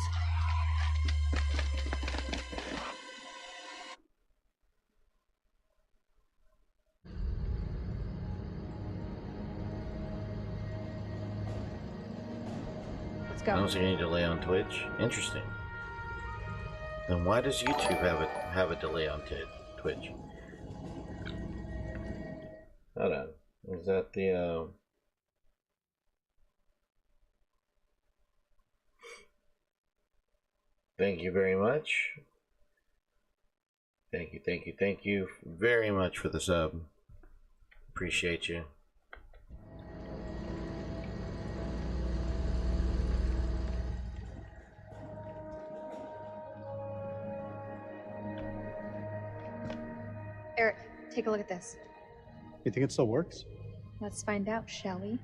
Let's I go. don't see any delay on Twitch. Interesting. Then why does YouTube have a delay on Twitch? Hold on. Is that the Thank you very much. Thank you very much for the sub. Appreciate you. Eric, take a look at this. You think it still works? Let's find out, shall we?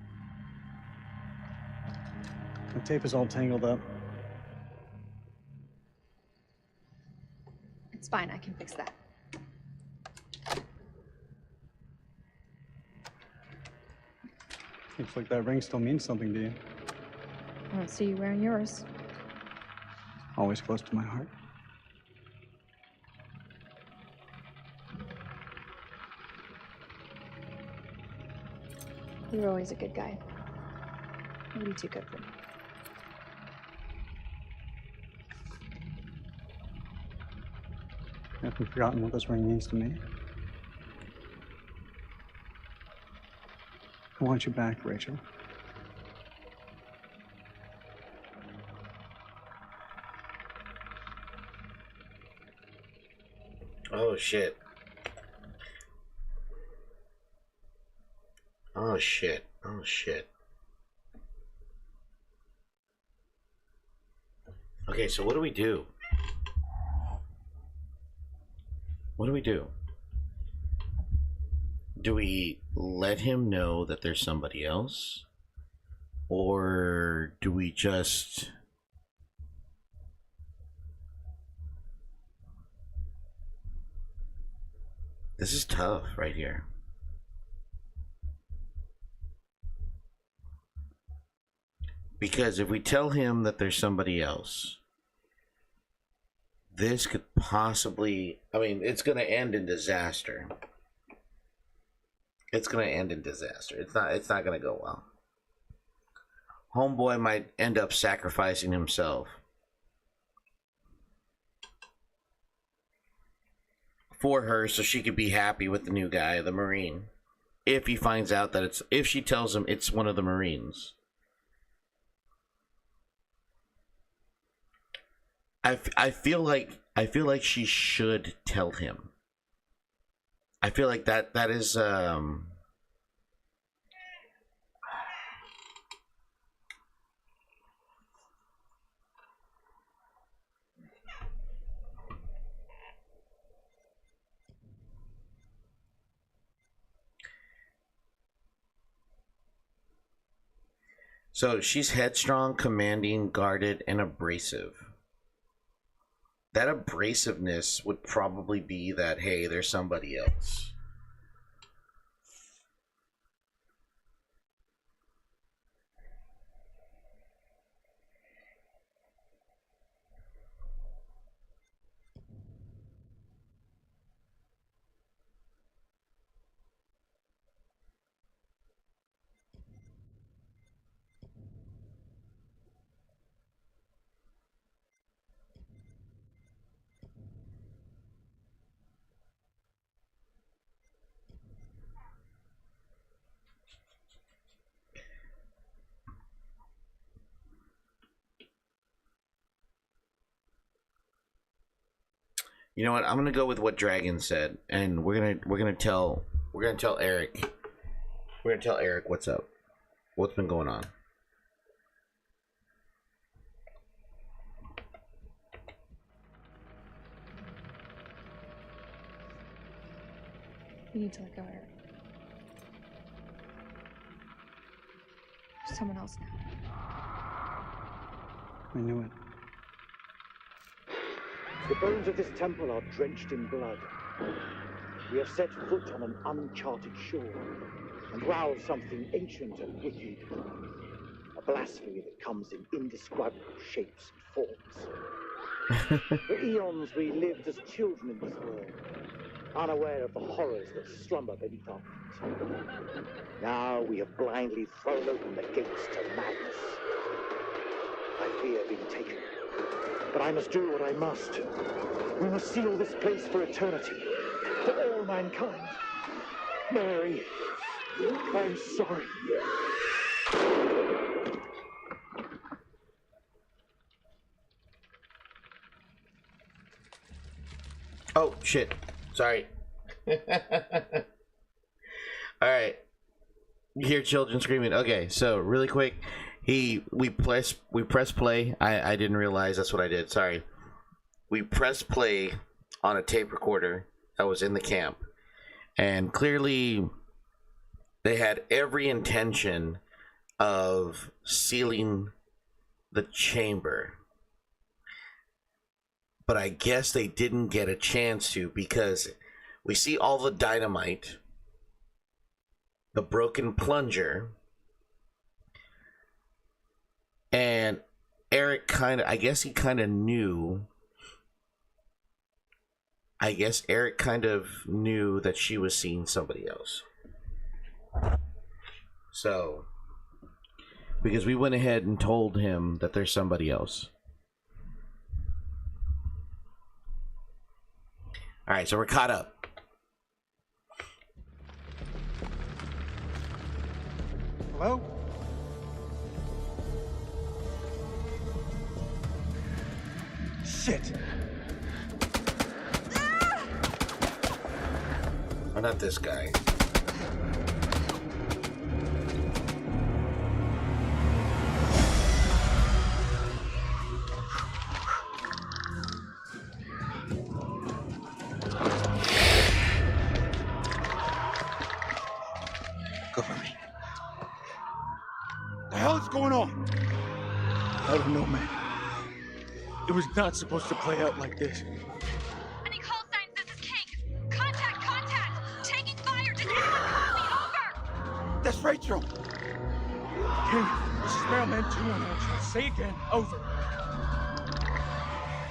The tape is all tangled up. It's fine, I can fix that. Looks like that ring still means something to you. I don't see you wearing yours. Always close to my heart. You're always a good guy. Maybe too good for me. I haven't forgotten what this ring means to me. I want you back, Rachel. Oh shit. Oh shit. Oh shit. Okay, so what do we do? What do we do? Do we let him know that there's somebody else? Or do we just... This is tough right here. Because if we tell him that there's somebody else, this could possibly... I mean, it's going to end in disaster. It's going to end in disaster. It's not going to go well. Homeboy might end up sacrificing himself for her so she could be happy with the new guy, the Marine. If he finds out that if she tells him it's one of the Marines. I feel like she should tell him. I feel like that is so she's headstrong, commanding, guarded, and abrasive. That abrasiveness would probably be that, hey, there's somebody else. You know what? I'm gonna go with what Dragon said, and we're gonna tell Eric. We're gonna tell Eric what's up, what's been going on. You need to let go, Eric. There's someone else now. I knew it. The bones of this temple are drenched in blood. We have set foot on an uncharted shore and roused something ancient and wicked. A a blasphemy that comes in indescribable shapes and forms. For eons we lived as children in this world, unaware of the horrors that slumber beneath our feet. Now we have blindly thrown open the gates to madness. I fear being taken, but I must do what I must. We must seal this place for eternity, for all mankind. Mary, I'm sorry. Oh, shit. Sorry. Alright. You hear children screaming. Okay, so really quick. We press play. I didn't realize that's what I did. Sorry. We pressed play on a tape recorder that was in the camp. And clearly they had every intention of sealing the chamber. But I guess they didn't get a chance to, because we see all the dynamite, the broken plunger, and Eric I guess Eric kind of knew that she was seeing somebody else. So, because we went ahead and told him that there's somebody else. Alright, so we're caught up. Hello? Shit! Oh, not this guy. Cover me. The hell is going on? I don't know, man. It was not supposed to play out like this. Any call signs? This is Kink. Contact! Taking fire! Does anyone call me? Over! That's Rachel. King, this is Mailman 2 on action. Say again. Over.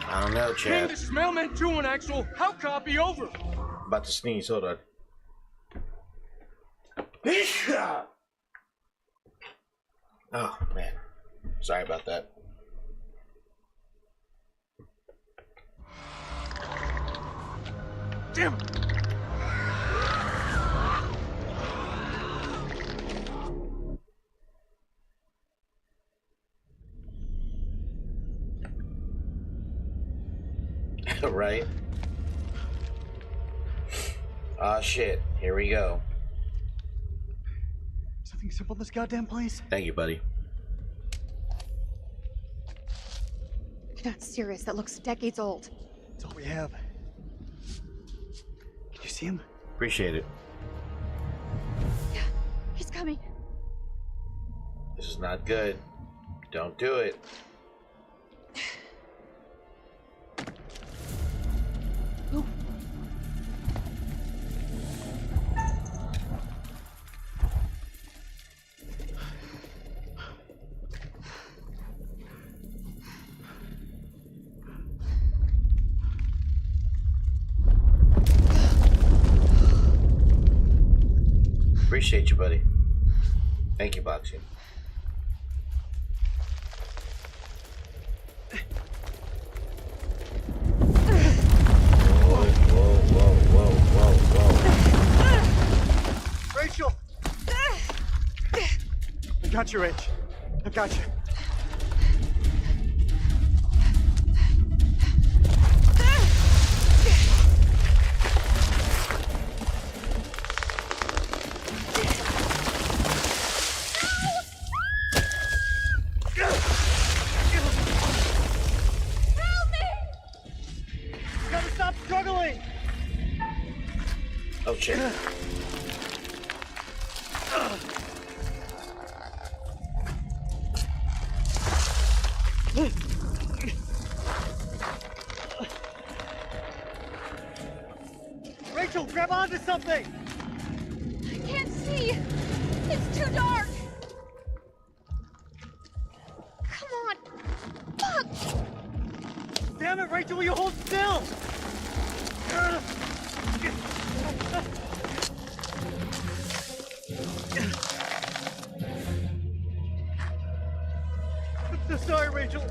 I don't know, King, Chad. this is Mailman 2 on actual. How copy? Over. About to sneeze. Hold on. Oh, man. Sorry about that. Damn it. Right? Ah, shit. Here we go. Something simple in this goddamn place? Thank you, buddy. You're not serious. That looks decades old. That's all we have. Can you see him? Appreciate it. Yeah, he's coming. This is not good. Don't do it. Ooh. Appreciate you, buddy. Thank you, Boxy. Whoa. Rachel! I got you, Rach. I got you. Gotta stop struggling! Oh, shit. Rachel, grab onto something! I can't see. It's too dark. Rachel, will you hold still? I'm so sorry, Rachel.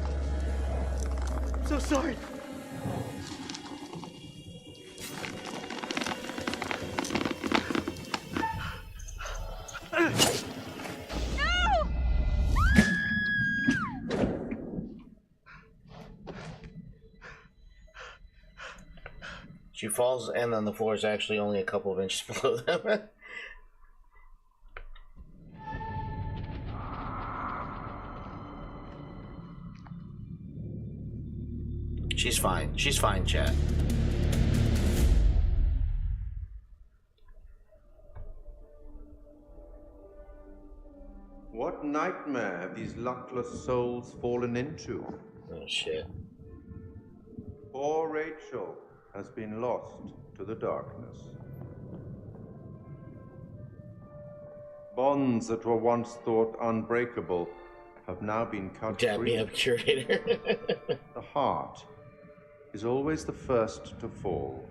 I'm so sorry. She falls, and then the floor is actually only a couple of inches below them. She's fine. She's fine, chat. What nightmare have these luckless souls fallen into? Oh, shit. Poor Rachel has been lost to the darkness. Bonds that were once thought unbreakable have now been cut Dab free. me up, curator. The heart is always the first to fall.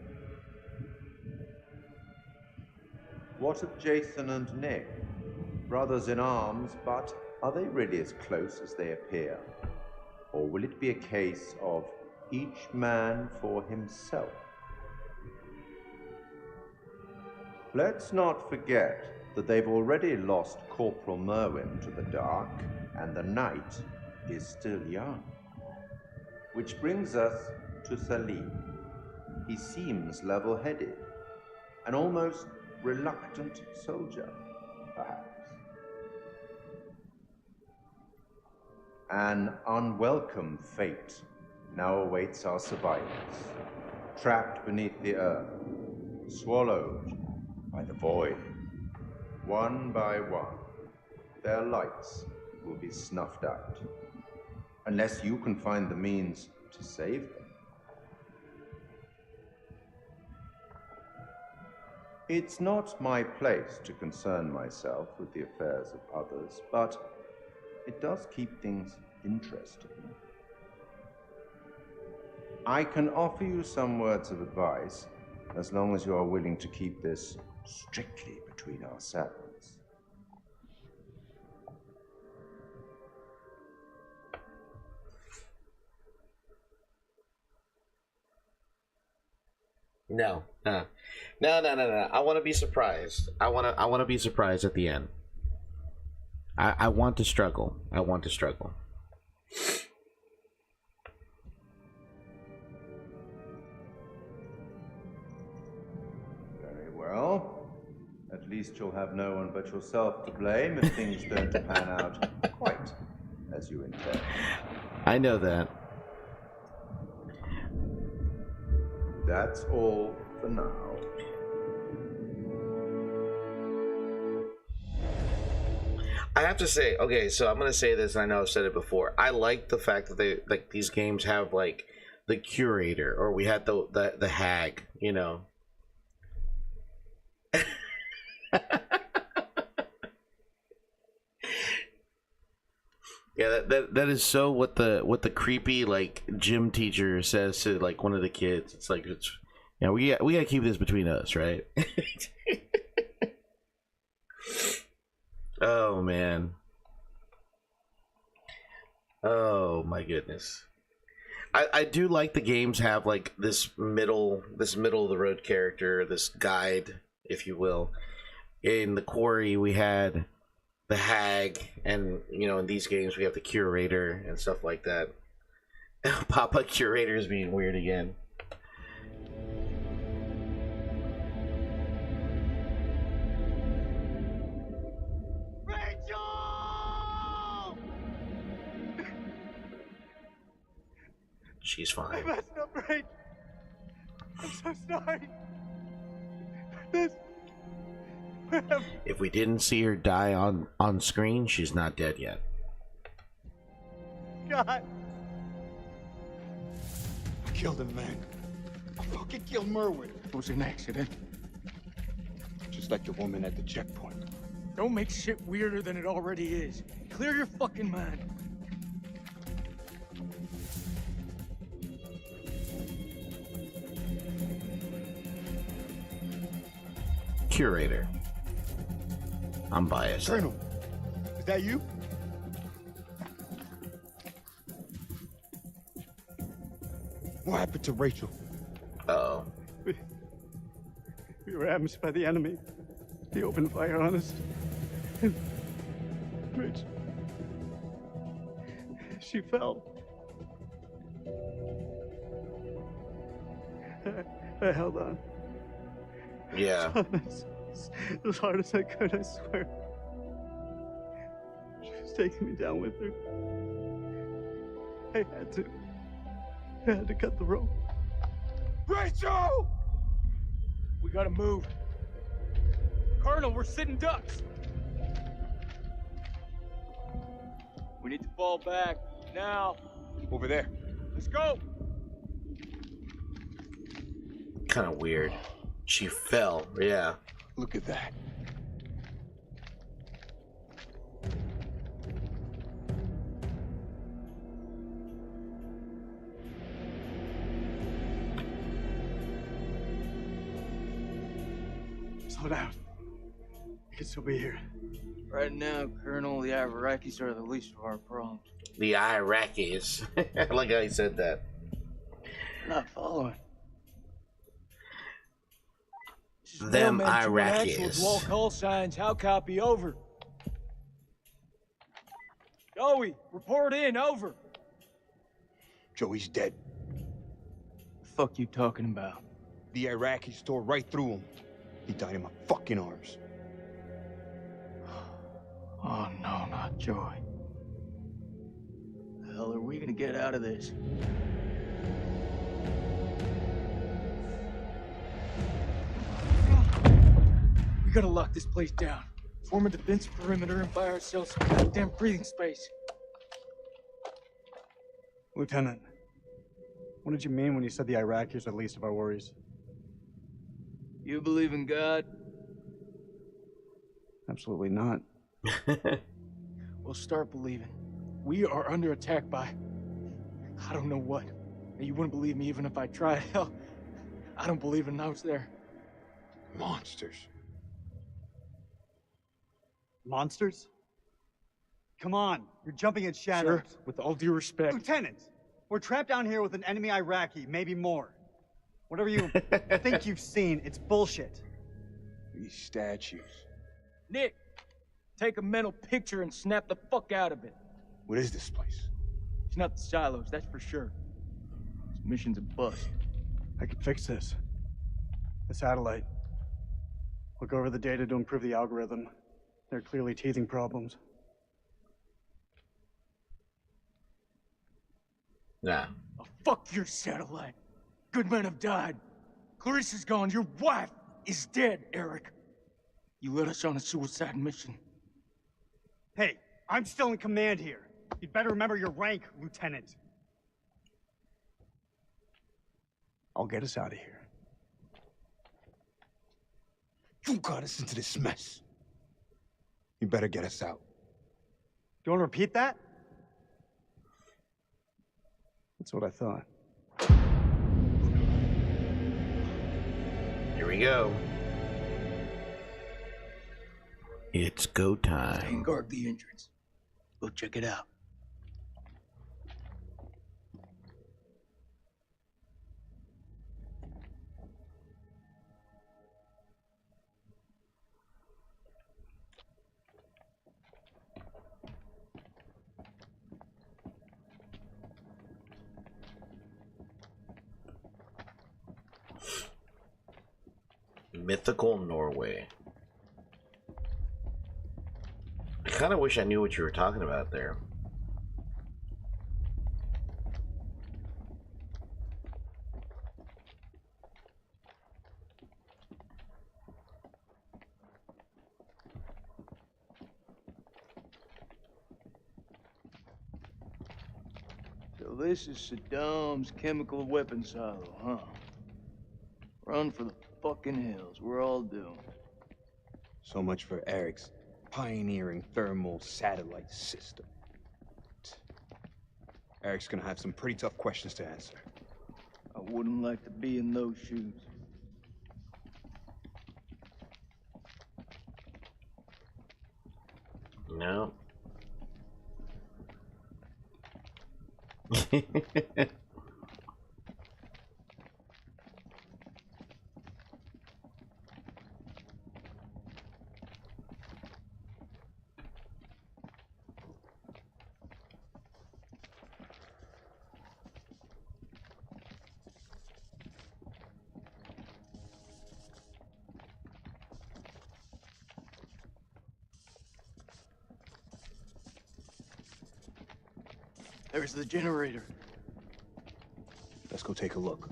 What of Jason and Nick? Brothers in arms, but are they really as close as they appear? Or will it be a case of each man for himself? Let's not forget that they've already lost Corporal Merwin to the dark, and the night is still young. Which brings us to Salim. He seems level-headed, an almost reluctant soldier, perhaps. An unwelcome fate now awaits our survivors, trapped beneath the earth, swallowed by the void. One by one, their lights will be snuffed out, unless you can find the means to save them. It's not my place to concern myself with the affairs of others, but it does keep things interesting. I can offer you some words of advice, as long as you are willing to keep this strictly between ourselves. No. No. I want to be surprised. I want to be surprised at the end. I want to struggle. I want to struggle. Very well. At least you'll have no one but yourself to blame if things don't pan out quite as you intend. I know that. That's all for now. I have to say, okay, so I'm gonna say this, and I know I've said it before. I like the fact that they like these games have like the curator, or we had the hag, you know. Yeah, that is so what the creepy like gym teacher says to like one of the kids. It's like we gotta keep this between us, right? Oh man. Oh my goodness. I do like the games have like this middle of the road character, this guide, if you will. In the Quarry we had the hag, and you know, in these games we have the curator and stuff like that. Papa Curator is being weird again. She's fine. I messed up, Rach. I'm so sorry. This... If we didn't see her die on screen, she's not dead yet. God. I killed him, man. I fucking killed Merwin. It was an accident. Just like the woman at the checkpoint. Don't make shit weirder than it already is. Clear your fucking mind. curator. I'm biased. Colonel, is that you? What happened to Rachel? Oh. We were ambushed by the enemy. He opened fire on us. And Rich, she fell. I held on. Yeah. As hard as I could, I swear. She was taking me down with her. I had to cut the rope. Rachel! We gotta move. Colonel, we're sitting ducks. We need to fall back now. Over there. Let's go. Kind of weird. She fell. Yeah. Look at that. Slow down. We can still be here. Right now, Colonel, the Iraqis are the least of our problems. The Iraqis. I like how he said that. Not following. Them Actual Iraqis. wall call signs. How copy? Over. Joey, report in. Over. Joey's dead. The fuck you talking about? The Iraqis tore right through him. He died in my fucking arms. Oh no, not Joey. The hell are we gonna get out of this? We gotta lock this place down. Form a defense perimeter and buy ourselves some goddamn breathing space. Lieutenant, what did you mean when you said the Iraqis are the least of our worries? You believe in God? Absolutely not. Well, start believing. We are under attack by... I don't know what. And you wouldn't believe me even if I tried. Hell, I don't believe in out there. Monsters. Monsters? Come on, you're jumping at shadows. Sir, with all due respect. Lieutenant, we're trapped down here with an enemy Iraqi, maybe more. Whatever you think you've seen, it's bullshit. These statues. Nick, take a mental picture and snap the fuck out of it. What is this place? It's not the silos, that's for sure. This mission's a bust. I can fix this. The satellite. Look over the data to improve the algorithm. There are clearly teething problems. Nah. Oh, fuck your satellite. Good men have died. Clarissa's gone. Your wife is dead, Eric. You led us on a suicide mission. Hey, I'm still in command here. You'd better remember your rank, Lieutenant. I'll get us out of here. You got us into this mess. You better get us out. Do you want to repeat that? That's what I thought. Here we go. It's go Stay time. and guard the entrance. Go check it out. Mythical Norway. I kind of wish I knew what you were talking about there. So this is Saddam's chemical weapon silo, huh? Run for the fucking hills. We're all doomed. So much for Eric's pioneering thermal satellite system. Eric's gonna have some pretty tough questions to answer. I wouldn't like to be in those shoes. No. There's the generator. Let's go take a look.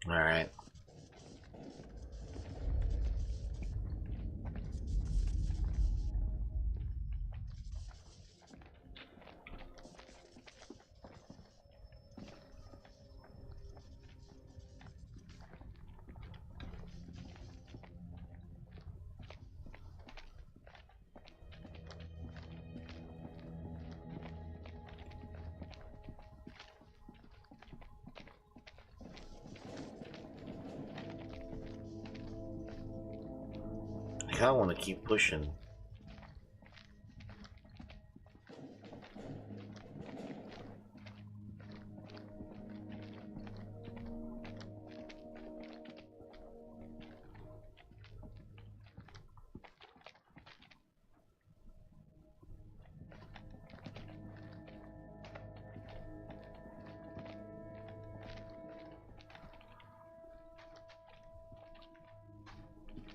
All right. I kind of want to keep pushing.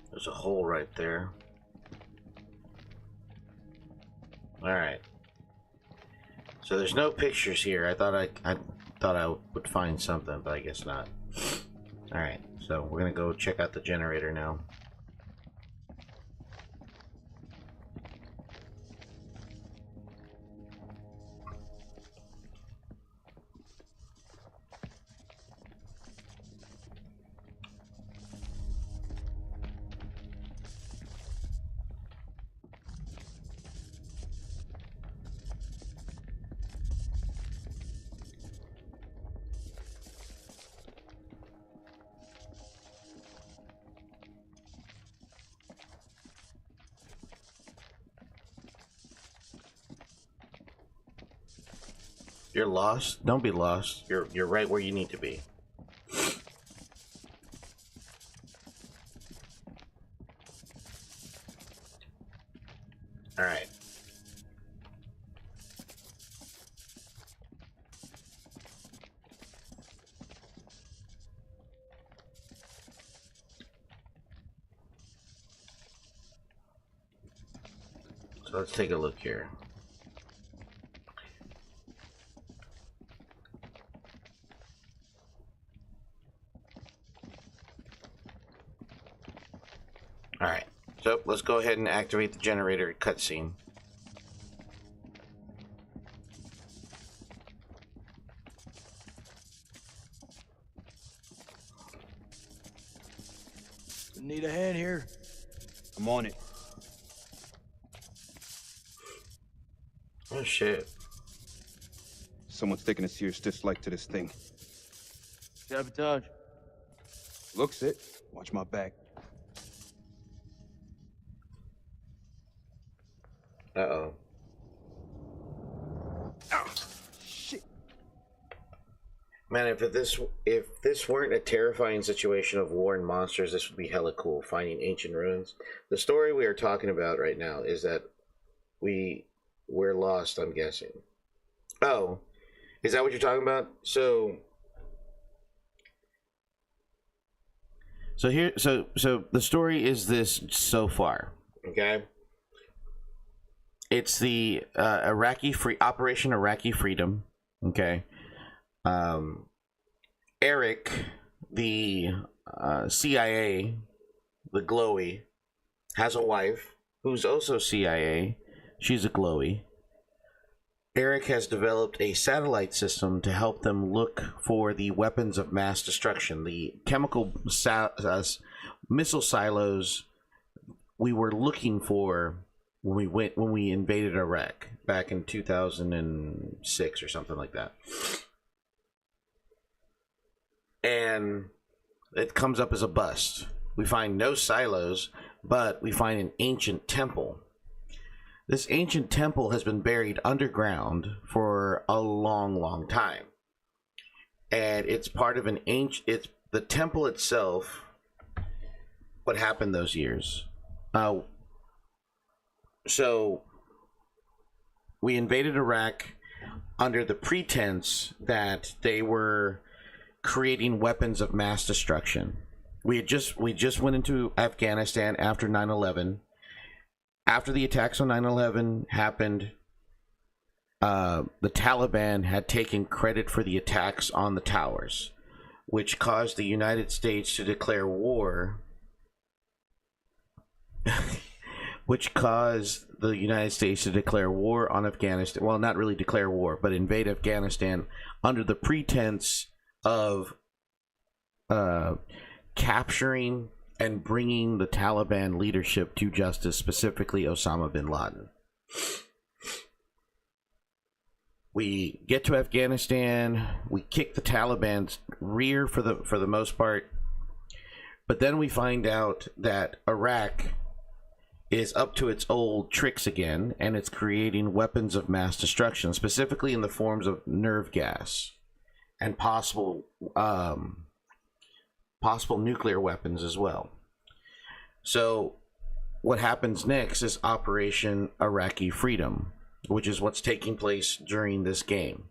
There's a hole right there. Alright. So there's no pictures here. I thought I would find something, but I guess not. Alright, so we're gonna go check out the generator now. You're lost? Don't be lost. You're right where you need to be. All right. So let's take a look here. Alright, so let's go ahead and activate the generator cutscene. Need a hand here? I'm on it. Oh shit. Someone's taking a serious dislike to this thing. Sabotage. Looks it. Watch my back. Uh-oh. Shit. Man, if this weren't a terrifying situation of war and monsters, this would be hella cool, finding ancient ruins. The story we are talking about right now is that we're lost, I'm guessing. Oh, is that what you're talking about? So the story is this so far, okay? It's the Operation Iraqi Freedom, okay? Eric, the CIA, the Glowy, has a wife who's also CIA. She's a Glowy. Eric has developed a satellite system to help them look for the weapons of mass destruction, the chemical missile silos we were looking for when we invaded Iraq back in 2006 or something like that. And it comes up as a bust. We find no silos, but we find an ancient temple. This ancient temple has been buried underground for a long time. And it's part of an ancient, it's the temple itself. What happened those years? So we invaded Iraq under the pretense that they were creating weapons of mass destruction. We just went into Afghanistan after 9/11. After the attacks on 9/11 happened, the Taliban had taken credit for the attacks on the towers, which caused the United States to declare war. Which caused the United States to declare war on Afghanistan. Well, not really declare war, but invade Afghanistan under the pretense of capturing and bringing the Taliban leadership to justice, specifically Osama bin Laden. We get to Afghanistan, we kick the Taliban's rear for the most part, but then we find out that Iraq is up to its old tricks again, and it's creating weapons of mass destruction, specifically in the forms of nerve gas and possible nuclear weapons as well. So what happens next is Operation Iraqi Freedom, which is what's taking place during this game.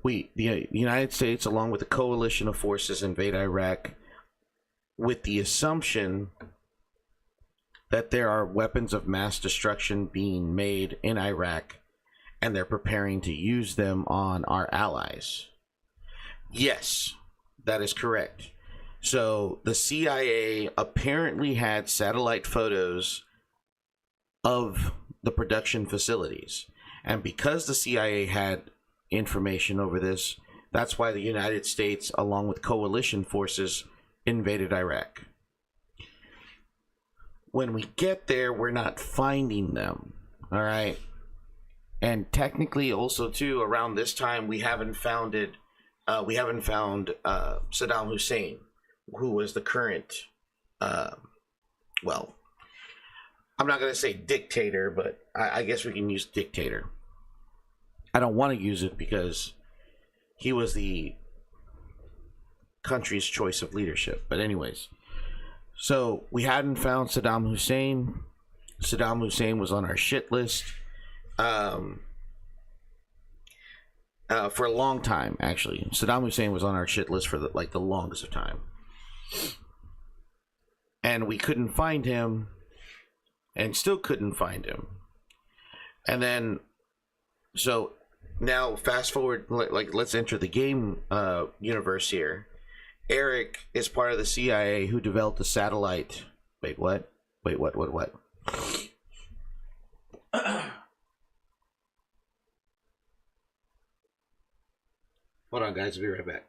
The United States, along with a coalition of forces, invade Iraq with the assumption that there are weapons of mass destruction being made in Iraq, and they're preparing to use them on our allies. Yes, that is correct. So the CIA apparently had satellite photos of the production facilities. And because the CIA had information over this, that's why the United States, along with coalition forces, invaded Iraq. When we get there, we're not finding them. All right. And technically also too, around this time, we haven't found Saddam Hussein, who was the current, well, I'm not going to say dictator, but I guess we can use dictator. I don't want to use it because he was the country's choice of leadership. But anyways, so we hadn't found Saddam Hussein. Saddam Hussein was on our shit list for a long time, actually. Saddam Hussein was on our shit list for the longest of time. And we couldn't find him, and still couldn't find him. And then, so now fast forward, let's enter the game universe here. Eric is part of the CIA who developed the satellite. Wait, what? Wait, what? Hold on, guys. I'll be right back.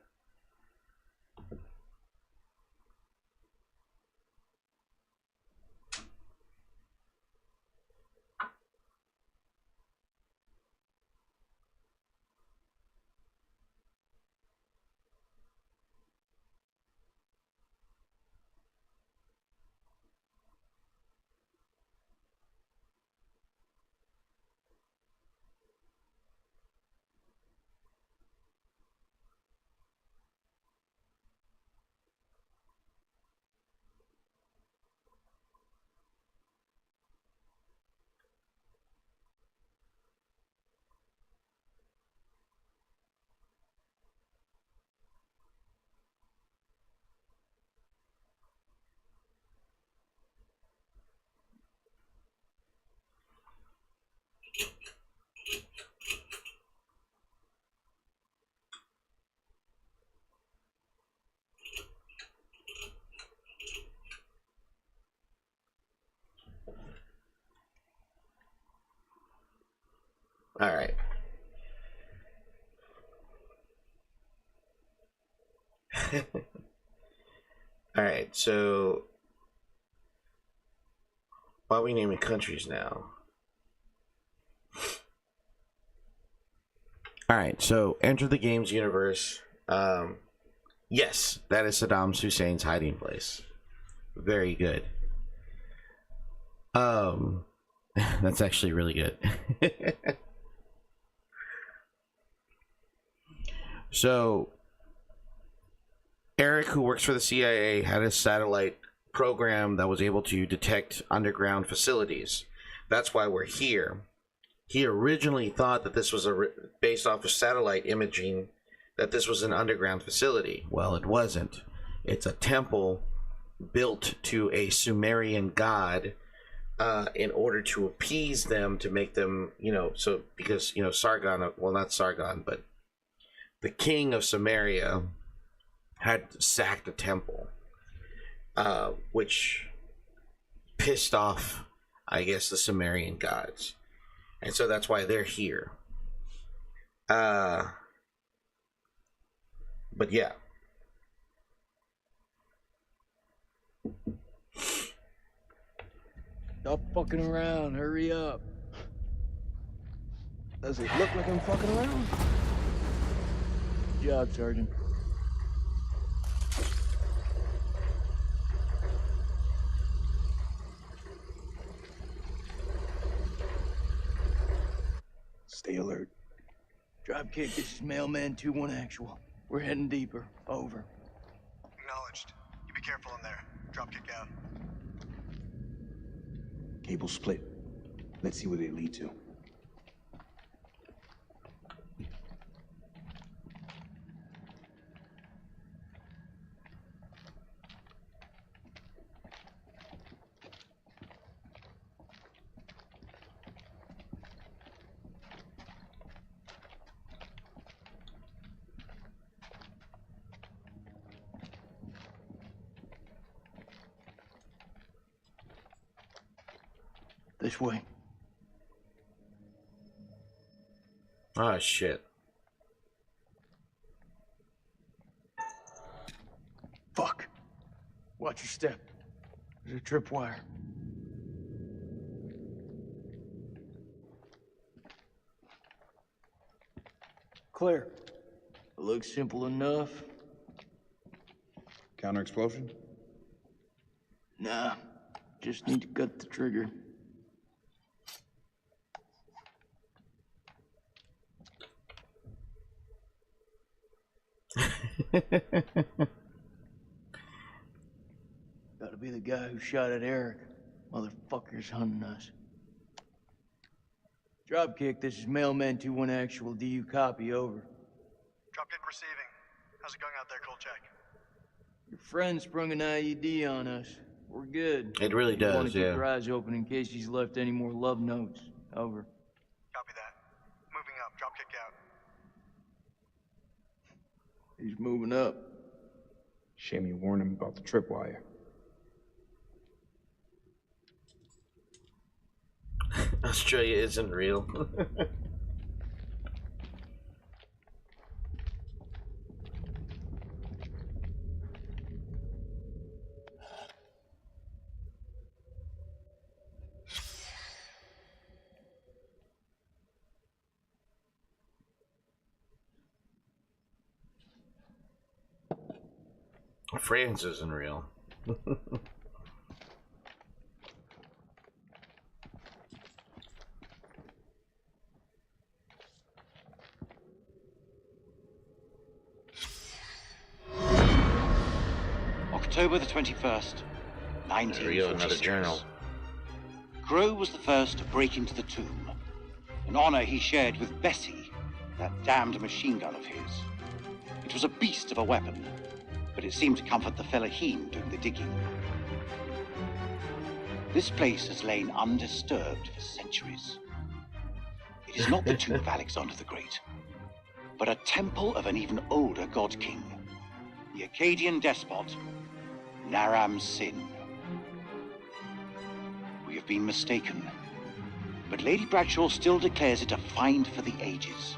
All right. All right, so Why are we naming countries now? Alright, so Enter the Games universe. Yes, that is Saddam Hussein's hiding place. Very good. That's actually really good. So, Eric, who works for the CIA, had a satellite program that was able to detect underground facilities. That's why we're here. He originally thought that this was based off of satellite imaging, that this was an underground facility. Well, it wasn't. It's a temple built to a Sumerian god in order to appease them, to make them, so because, Sargon, well, not Sargon, but the king of Samaria had sacked a temple, which pissed off, I guess, the Sumerian gods. And so that's why they're here. But yeah. Stop fucking around. Hurry up. Does it look like I'm fucking around? Good job, Sergeant. Stay alert. Dropkick, this is Mailman 2-1 actual. We're heading deeper. Over. Acknowledged. You be careful in there. Dropkick out. Cable split. Let's see where they lead to. This way. Oh, shit. Fuck. Watch your step. There's a tripwire. Clear. It looks simple enough. Counter explosion? Nah. Just need to cut the trigger. Gotta be the guy who shot at Eric. Motherfucker's hunting us. Dropkick, this is Mailman 2-1 actual. Do you copy? Over. Dropkick receiving. How's it going out there, Kolchak? Your friend sprung an IED on us. We're good. It really You wanna does, keep yeah. your eyes open in case he's left any more love notes. Over. Copy that. Moving up. Dropkick out. He's moving up. Shame you warned him about the tripwire. Australia isn't real. France isn't real. October the 21st, There we go, another 1946. journal. Grow was the first to break into the tomb, an honor he shared with Bessie, that damned machine gun of his. It was a beast of a weapon, but it seemed to comfort the fellaheen doing the digging. This place has lain undisturbed for centuries. It is not the tomb of Alexander the Great, but a temple of an even older god king, the Akkadian despot, Naram Sin. We have been mistaken, but Lady Bradshaw still declares it a find for the ages,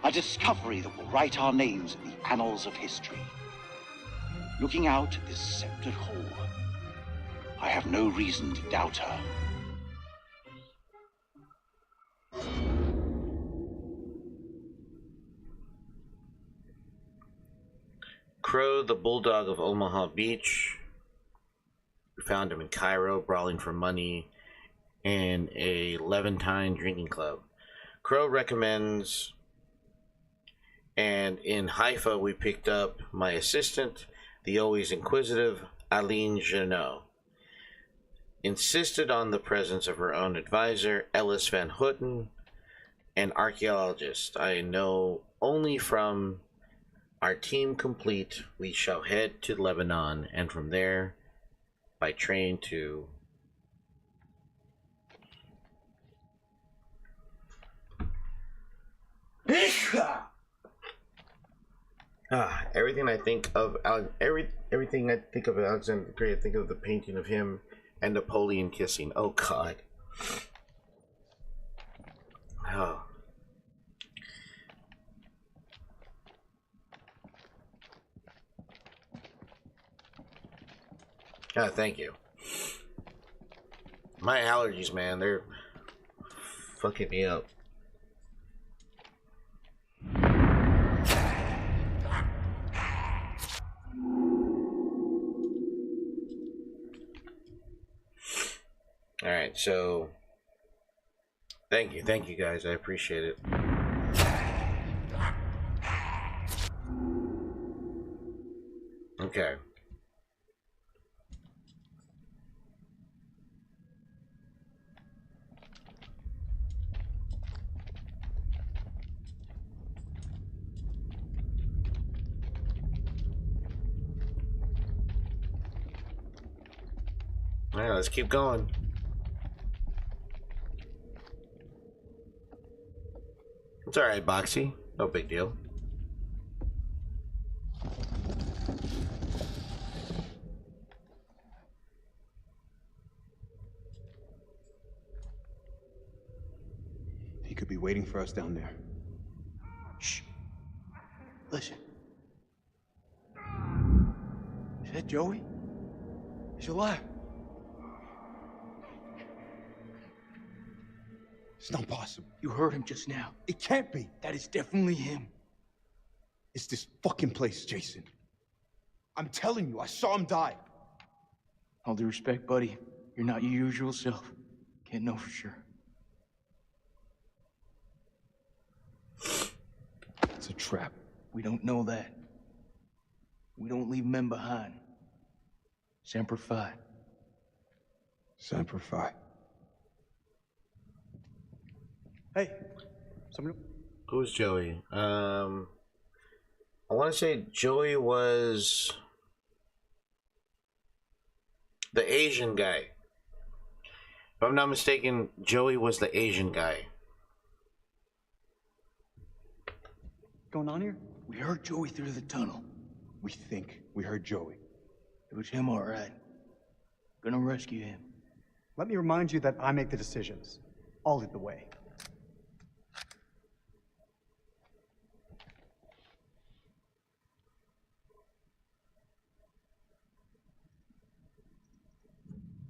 a discovery that will write our names in the annals of history. Looking out at this sceptred hall, I have no reason to doubt her. Crow, the bulldog of Omaha Beach. We found him in Cairo, brawling for money in a Levantine drinking club. Crow recommends, and in Haifa we picked up my assistant, the always inquisitive Aline Janot. Insisted on the presence of her own advisor, Ellis Van Houten, an archaeologist I know only from our team complete. We shall head to Lebanon, and from there, by train to everything I think of everything I think of Alexander the Great, I think of the painting of him and Napoleon kissing. Oh God. Oh. Ah, thank you. My allergies, man, they're fucking me up. Alright, so thank you guys, I appreciate it. Okay. Alright, let's keep going. It's alright, Boxy. No big deal. He could be waiting for us down there. Shh. Listen. Is that Joey? He's alive. It's not possible. You heard him just now. It can't be. That is definitely him. It's this fucking place, Jason. I'm telling you, I saw him die. All due respect, buddy, you're not your usual self. Can't know for sure. It's a trap. We don't know that. We don't leave men behind. Semper Fi. Semper Fi. Hey, somebody. Who's Joey? I want to say Joey was the Asian guy. If I'm not mistaken, Joey was the Asian guy. Going on here? We heard Joey through the tunnel. We think we heard Joey. It was him, all right. Gonna rescue him. Let me remind you that I make the decisions. I'll lead the way.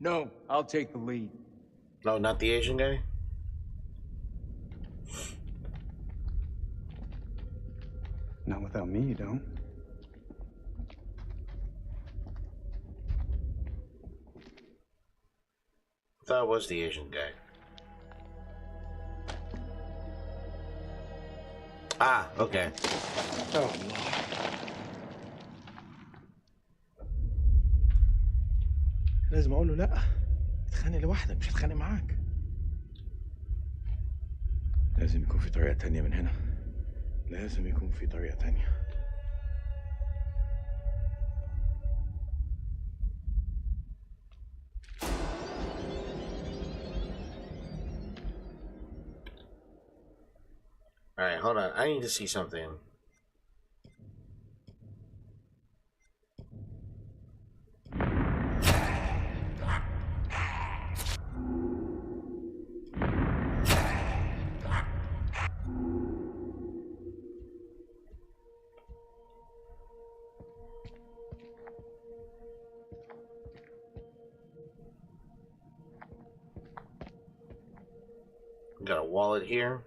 No, I'll take the lead. No, not the Asian guy? Not without me, you don't. I thought it was the Asian guy. Ah, okay. Oh, Lord. لازم اقول له لا تتخانق لوحدك مش هتخانق معاك. لازم يكون في طريقة تانية من هنا. لازم يكون في طريقة تانية. Alright, hold on. I need to see something. Got a wallet here.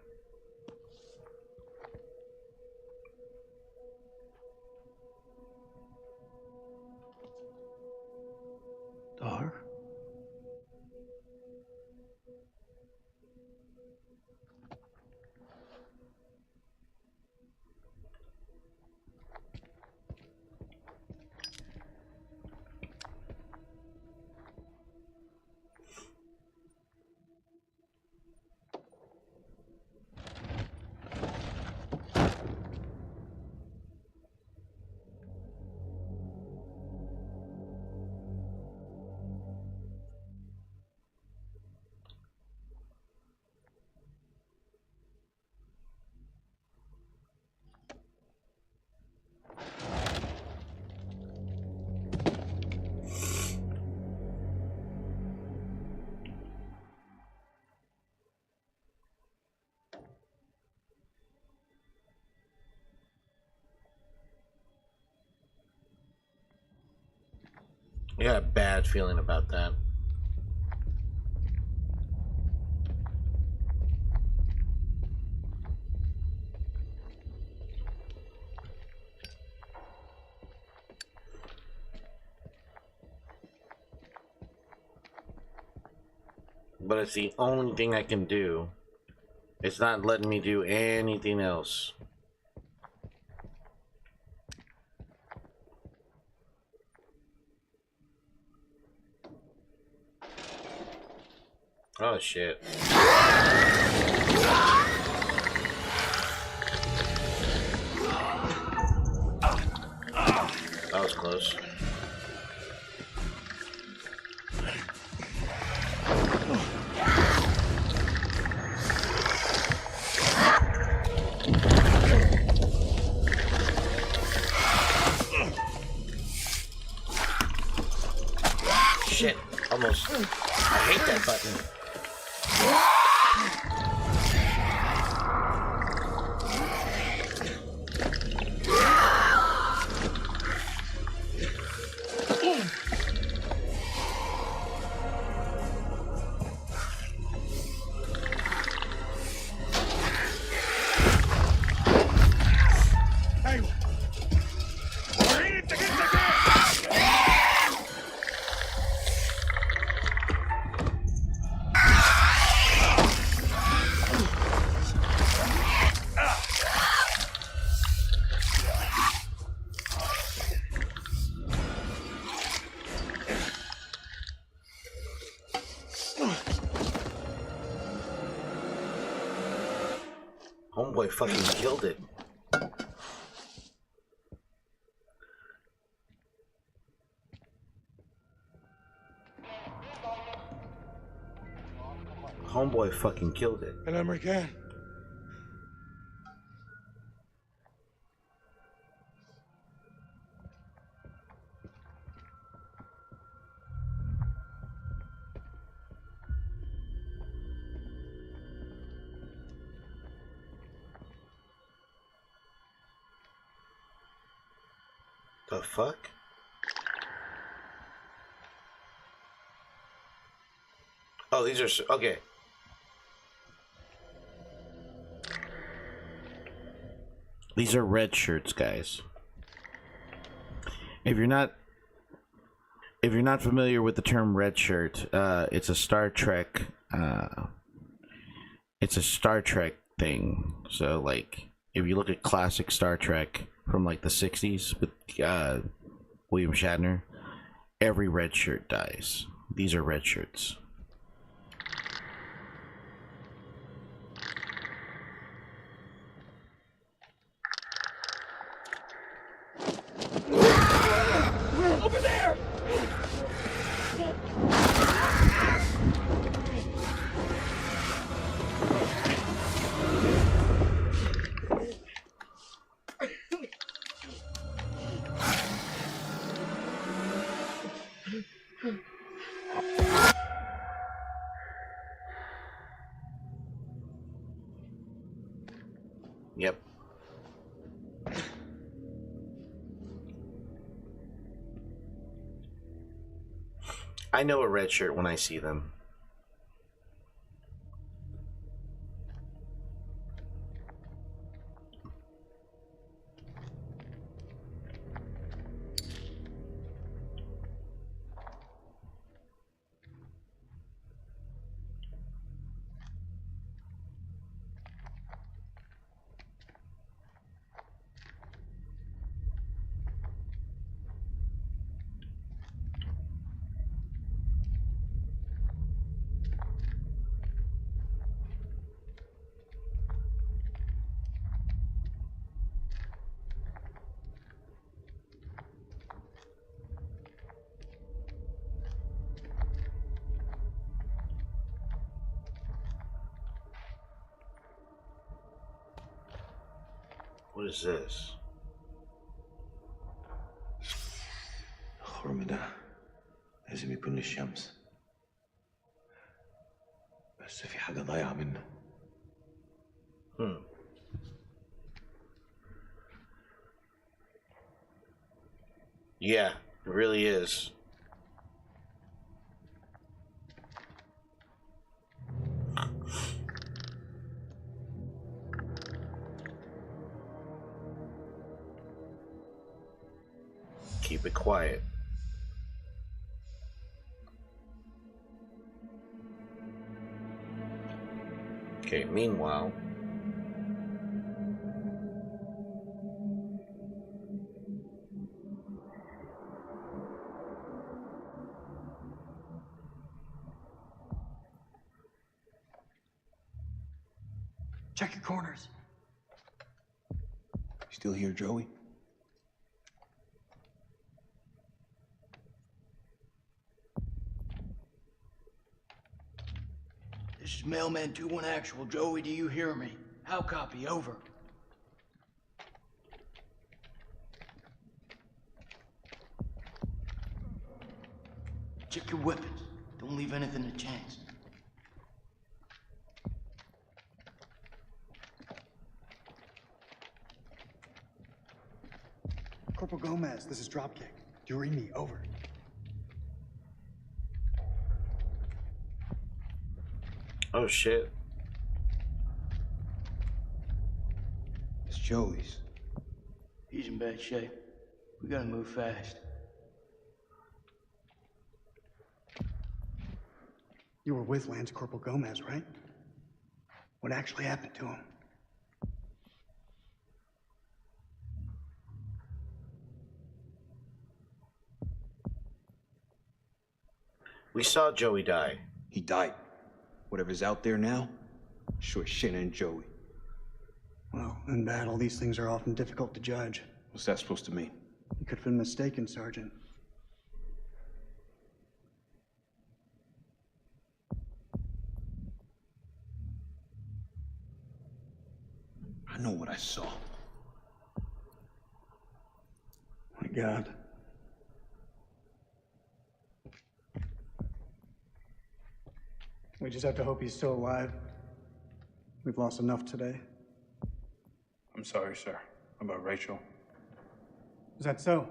got a bad feeling about that. But it's the only thing I can do. It's not letting me do anything else. Oh shit. That was close. Shit, almost. I hate that button. Homeboy fucking killed it. Homeboy fucking killed it. And American. The fuck? Oh, these are okay. These are red shirts, guys. If you're not familiar with the term red shirt, it's a Star Trek. It's a Star Trek thing. So, like, if you look at classic Star Trek from like the 60s with William Shatner, every red shirt dies. These are red shirts. Over there! Yep. I know a red shirt when I see them. What is this? الخرم ده لازم يكون للشمس، بس في حاجة ضايعة منه. Yeah, it really is. Keep it quiet. Okay, meanwhile... Check your corners. Still here, Joey? This is Mailman 2-1 Actual. Joey, do you hear me? How copy? Over. Check your weapons. Don't leave anything to chance. Corporal Gomez, this is Dropkick. Do you read me? Over. Oh, shit. It's Joey's. He's in bad shape. We gotta move fast. You were with Lance Corporal Gomez, right? What actually happened to him? We saw Joey die. He died. Whatever's out there now, sure shit ain't Joey. Well, in battle, these things are often difficult to judge. What's that supposed to mean? You could have been mistaken, Sergeant. I know what I saw. My God. We just have to hope he's still alive. We've lost enough today. I'm sorry, sir. About Rachel. Is that so?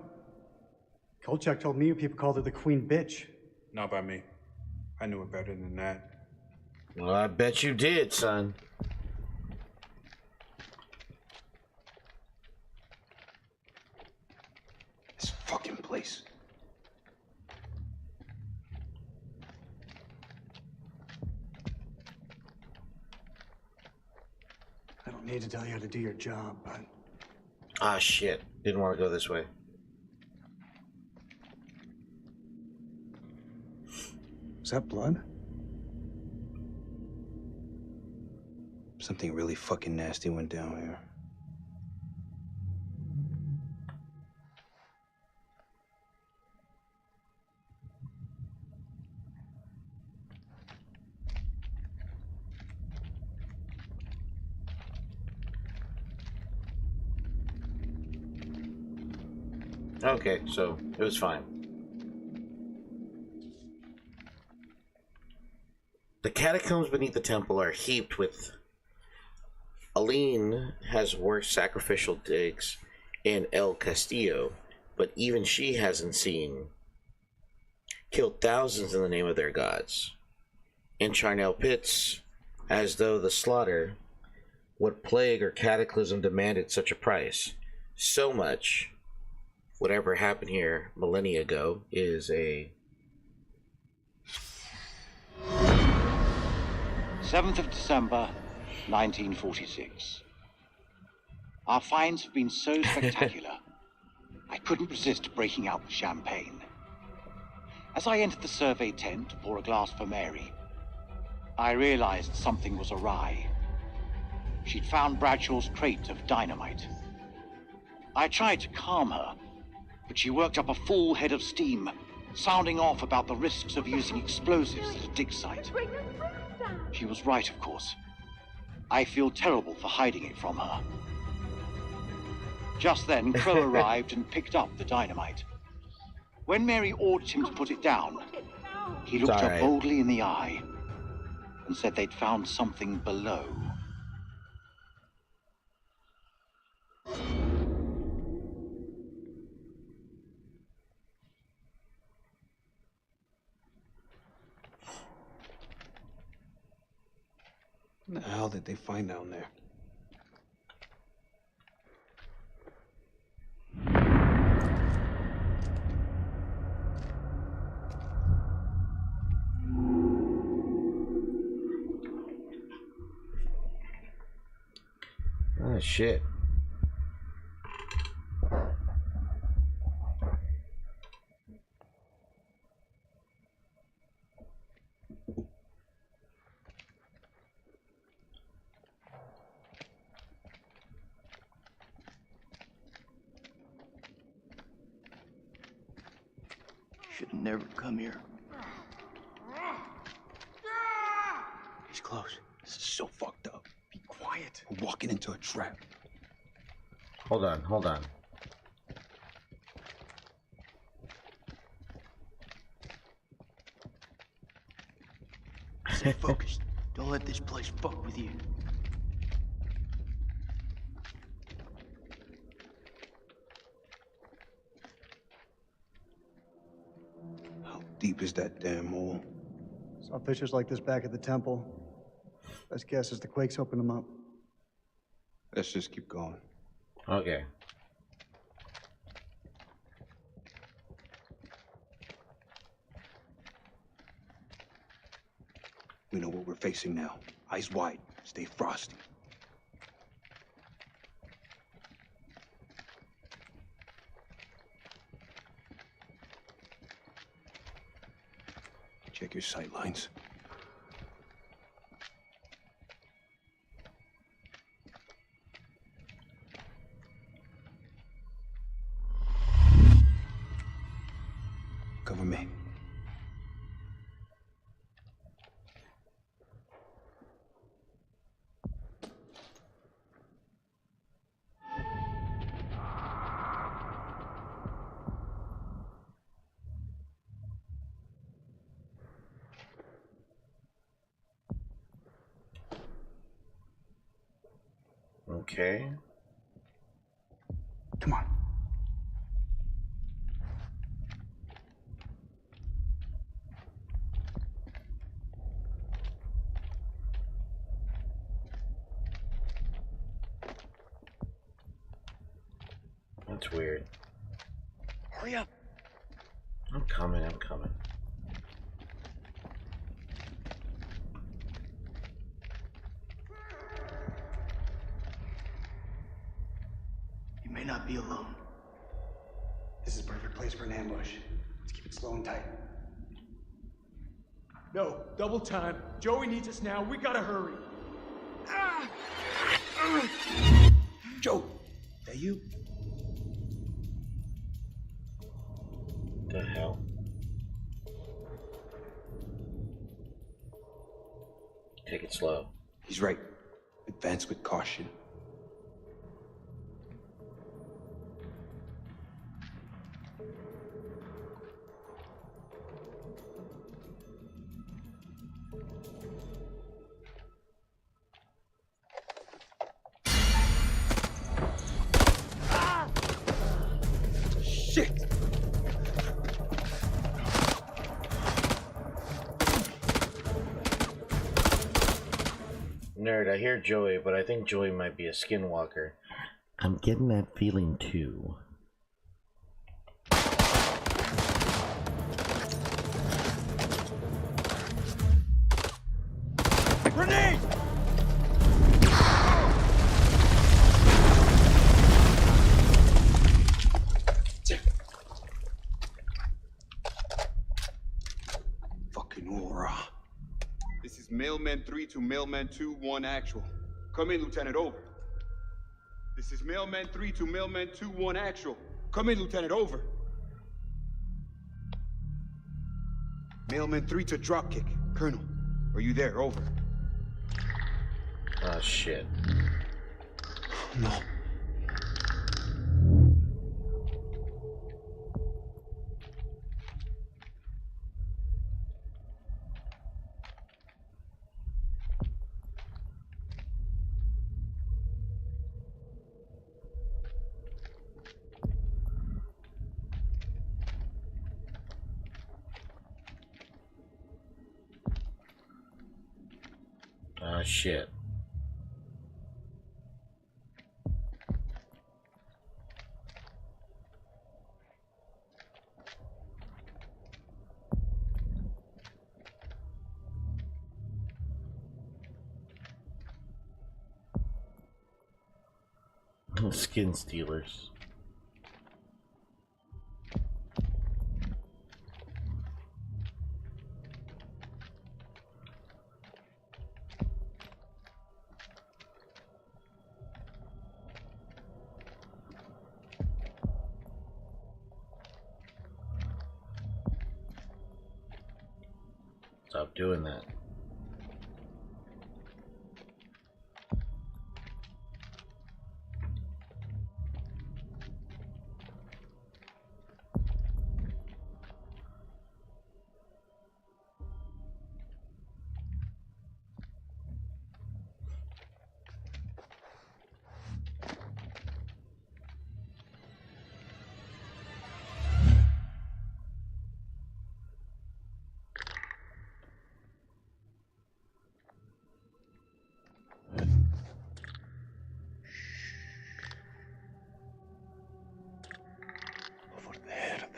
Kolchak told me you people called her the Queen Bitch. Not by me. I knew her better than that. Well, I bet you did, son. This fucking place. I don't need to tell you how to do your job, but... Ah, shit. Didn't want to go this way. Is that blood? Something really fucking nasty went down here. Okay, so it was fine. The catacombs beneath the temple are heaped with... Aline has worked sacrificial digs in El Castillo, but even she hasn't seen... killed thousands in the name of their gods. In Charnel Pits, as though the slaughter, what plague or cataclysm demanded such a price. So much... Whatever happened here millennia ago is a... 7th of December, 1946. Our finds have been so spectacular, I couldn't resist breaking out with champagne. As I entered the survey tent to pour a glass for Mary, I realized something was awry. She'd found Bradshaw's crate of dynamite. I tried to calm her, but she worked up a full head of steam, sounding off about the risks of using explosives at a dig site. She was right, of course. I feel terrible for hiding it from her. Just then, Crow arrived and picked up the dynamite. When Mary ordered him to put it down, he looked her boldly in the eye and said they'd found something below. What the hell did they find down there? shit. Should have never come here. He's close. This is so fucked up. Be quiet. We're walking into a trap. Hold on, hold on. Stay focused. Don't let this place fuck with you. How deep is that damn hole? Saw fissures like this back at the temple. Best guess is the quakes opened them up. Let's just keep going. Okay. We know what we're facing now. Eyes wide. Stay frosty. Check your sight lines. Cover me. Okay. Come on. That's weird. Hurry up. I'm coming, I'm coming. You may not be alone. This is a perfect place for an ambush. Let's keep it slow and tight. No, double time. Joey needs us now. We gotta hurry. Joe, that you? The hell? Take it slow. He's right. Advance with caution. Shit! Nerd, I hear Joey, but I think Joey might be a skinwalker. I'm getting that feeling too. Grenade! Fucking aura. This is Mailman 3 to Mailman 2-1 actual. Come in, Lieutenant, over. This is Mailman 3 to Mailman 2-1 actual. Come in, Lieutenant, over. Mailman 3 to Dropkick. Colonel, are you there? Over. Oh shit. No. Oh shit. Skin stealers. Stop doing that.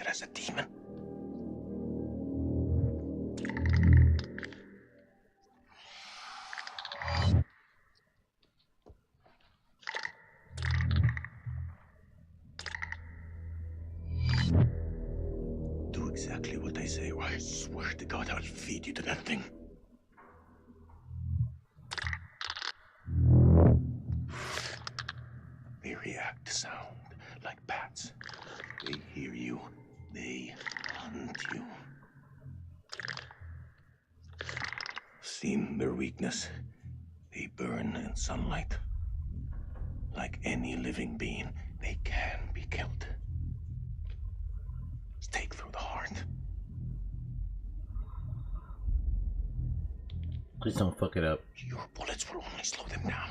There's a demon. Do exactly what they say, or I swear to God I'll feed you to that thing. They react to sound like bats. They hear you. They hunt you. Seen their weakness. They burn in sunlight. Like any living being, they can be killed. Stake through the heart. Please don't fuck it up. Your bullets will only slow them down.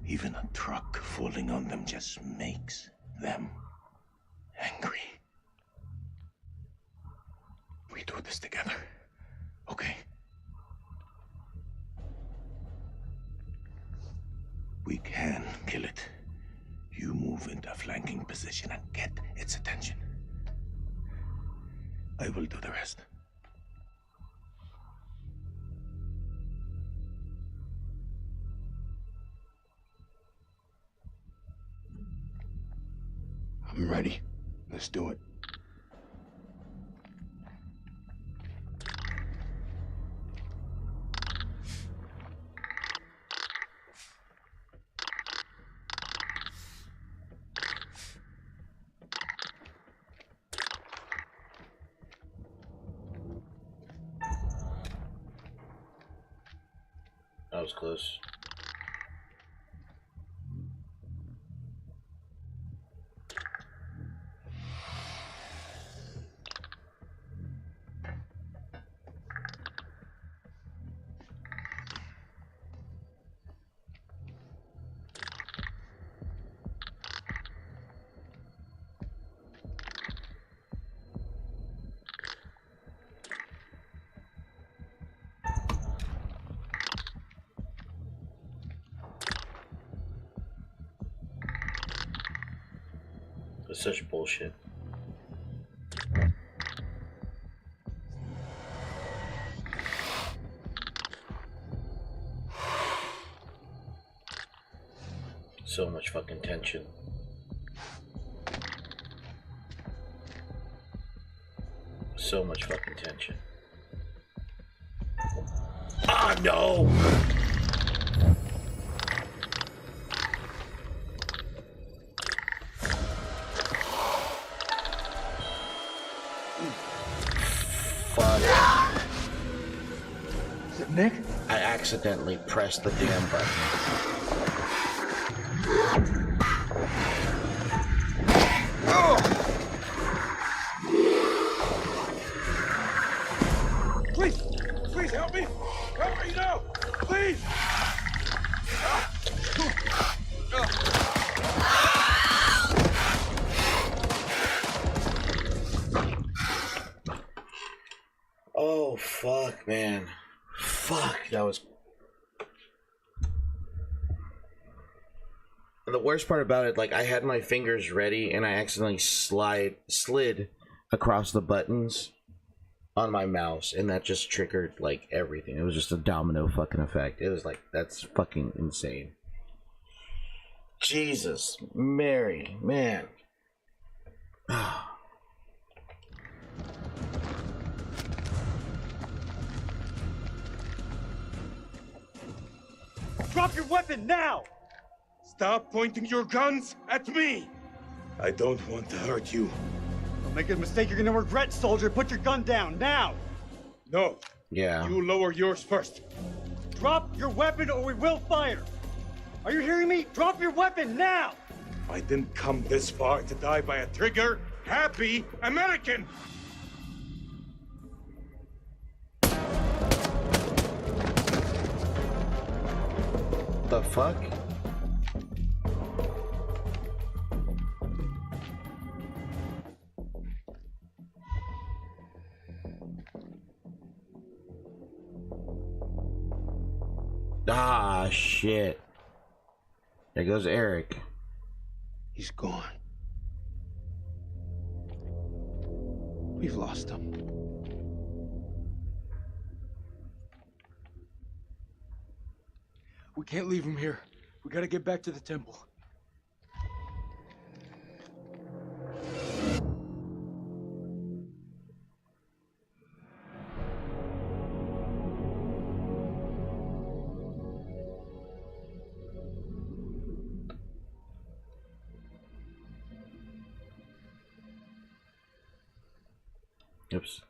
Even a truck falling on them just makes them angry. We do this together, okay? We can kill it. You move into a flanking position and get its attention. I will do the rest. I'm ready. Let's do it. That was close. It's such bullshit. So much fucking tension. So much fucking tension. Ah, no! Nick? I accidentally pressed the damn button. Please! Please help me! Help me now! Please! Oh, fuck, man. Fuck, that was... And the worst part about it, like, I had my fingers ready and I accidentally slid across the buttons on my mouse, and that just triggered, like, everything. It was just a domino fucking effect. It was like, that's fucking insane. Jesus, Mary, man. Drop your weapon now! Stop pointing your guns at me! I don't want to hurt you. Don't make a mistake you're gonna regret, soldier. Put your gun down, now! No. Yeah. You lower yours first. Drop your weapon or we will fire! Are you hearing me? Drop your weapon, now! I didn't come this far to die by a trigger-happy American! The fuck? Ah, shit. There goes Eric. He's gone. We've lost him. We can't leave him here. We gotta get back to the temple. Oops.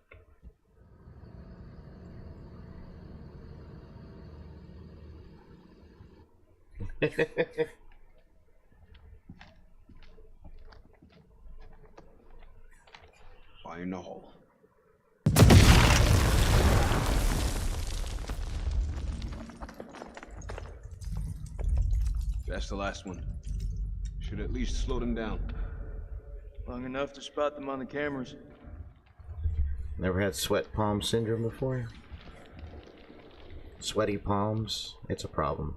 Fire in the hole. That's the last one. Should at least slow them down. Long enough to spot them on the cameras. Never had sweat palm syndrome before? Sweaty palms, it's a problem.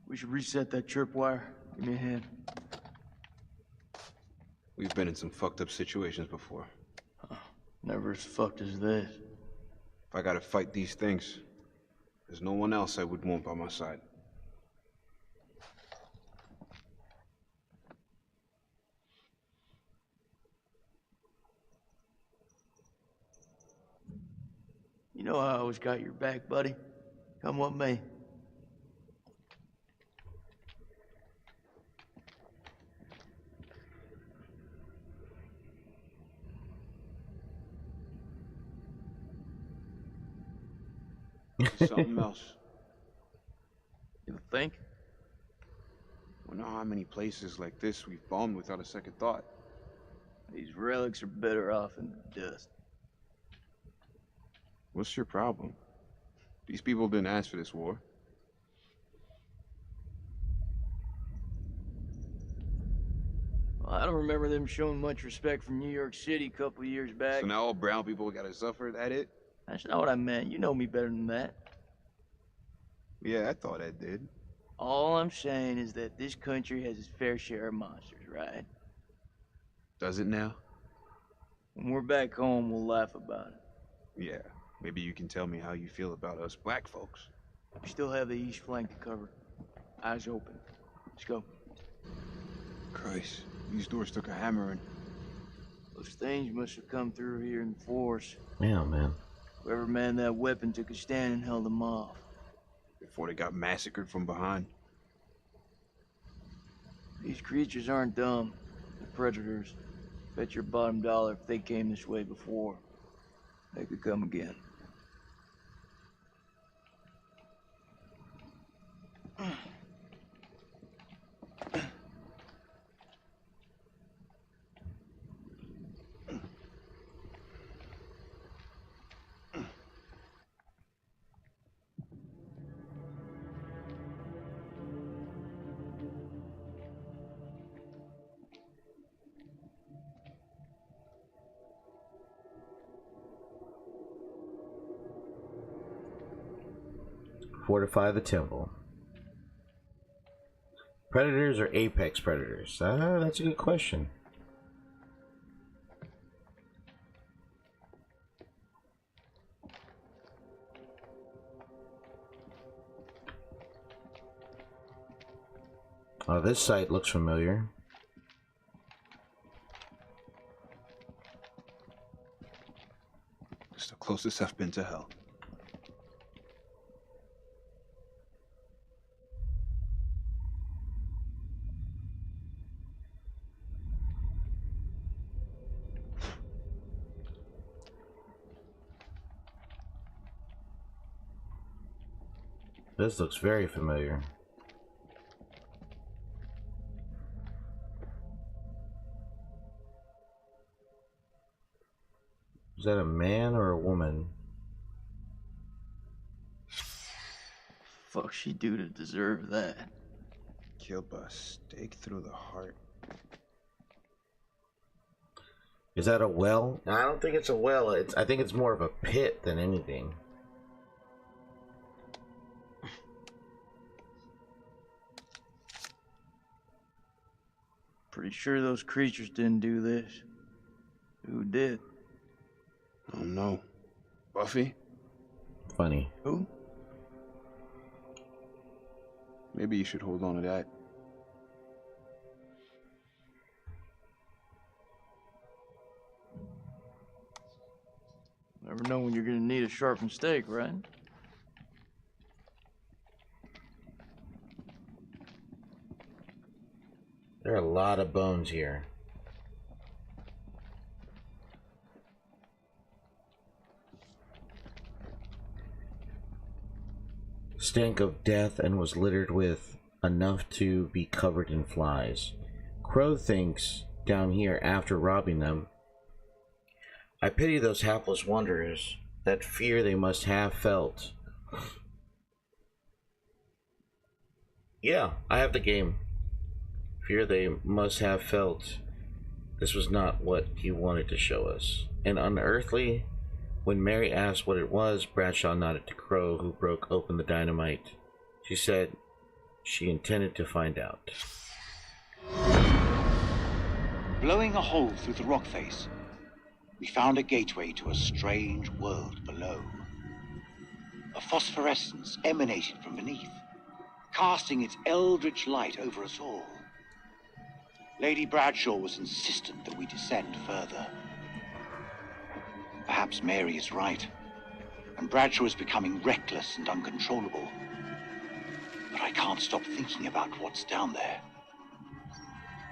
We should reset that chirp wire. Give me a hand. We've been in some fucked up situations before. Never as fucked as this. If I gotta fight these things, there's no one else I would want by my side. You know I always got your back, buddy. Come what may. Something else. You think? Wonder how many places like this we've bombed without a second thought. These relics are better off in the dust. What's your problem? These people didn't ask for this war. Well, I don't remember them showing much respect from New York City a couple of years back. So now all brown people gotta suffer, that it? That's not what I meant. You know me better than that. Yeah, I thought I did. All I'm saying is that this country has its fair share of monsters, right? Does it now? When we're back home, we'll laugh about it. Yeah, maybe you can tell me how you feel about us black folks. We still have the east flank to cover. Eyes open. Let's go. Christ, these doors took a hammering. Those things must have come through here in force. Yeah, man. Whoever manned that weapon took a stand and held them off. Before they got massacred from behind. These creatures aren't dumb. They're predators. Bet your bottom dollar if they came this way before, they could come again. Fortify the temple. Predators or apex predators? That's a good question. Oh, this site looks familiar. It's the closest I've been to hell. This looks very familiar. Is that a man or a woman? Fuck she do to deserve that? Killed by a stake through the heart. Is that a well? I don't think it's a well. I think it's more of a pit than anything. Pretty sure those creatures didn't do this. Who did? I don't know. Buffy? Funny. Who? Maybe you should hold on to that. Never know when you're gonna need a sharpened stake, right? There are a lot of bones here. Stank of death and was littered with enough to be covered in flies. Crow thinks down here after robbing them, I pity those hapless wanderers, that fear they must have felt. Yeah, I have the game. Fear they must have felt. This was not what he wanted to show us. And unearthly, when Mary asked what it was, Bradshaw nodded to Crow, who broke open the dynamite. She said she intended to find out. Blowing a hole through the rock face, we found a gateway to a strange world below. A phosphorescence emanated from beneath, casting its eldritch light over us all. Lady Bradshaw was insistent that we descend further. Perhaps Mary is right, and Bradshaw is becoming reckless and uncontrollable. But I can't stop thinking about what's down there.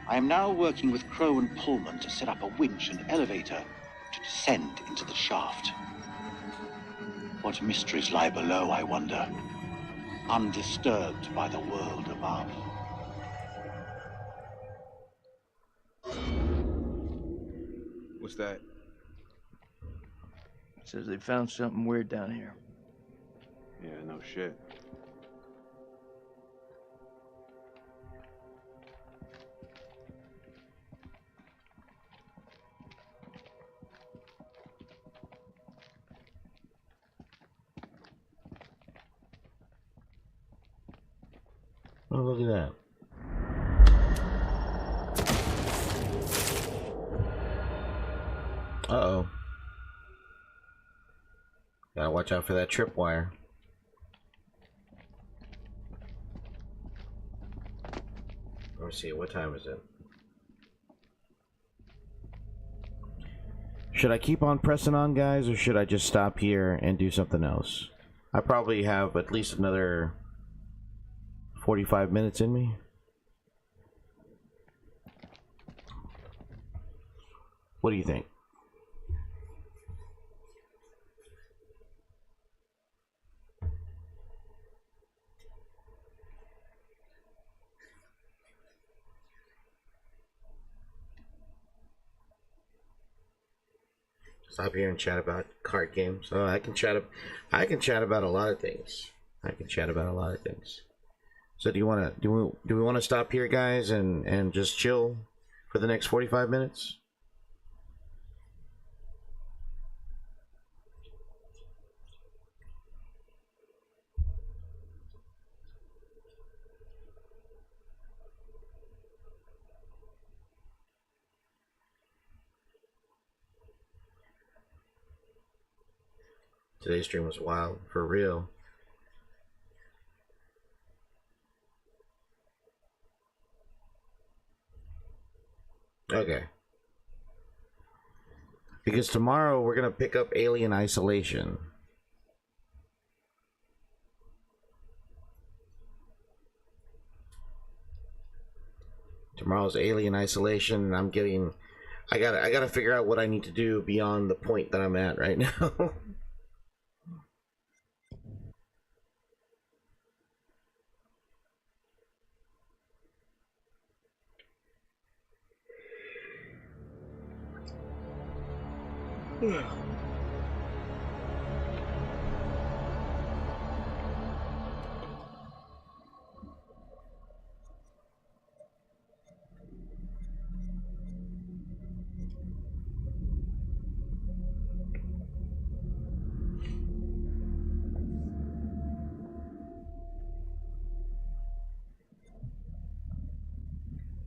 I am now working with Crow and Pullman to set up a winch and elevator to descend into the shaft. What mysteries lie below, I wonder, undisturbed by the world above. What's that? It says they found something weird down here. Yeah, no shit. Oh, look at that. Uh-oh. Gotta watch out for that tripwire. Let's see, what time is it? Should I keep on pressing on, guys, or should I just stop here and do something else? I probably have at least another 45 minutes in me. What do you think? Stop here and chat about card games. Oh, I can chat about a lot of things. So do we want to stop here, guys, and just chill for the next 45 minutes? Today's stream was wild, for real. Okay. Because tomorrow we're gonna pick up Alien Isolation. Tomorrow's Alien Isolation, and I gotta figure out what I need to do beyond the point that I'm at right now.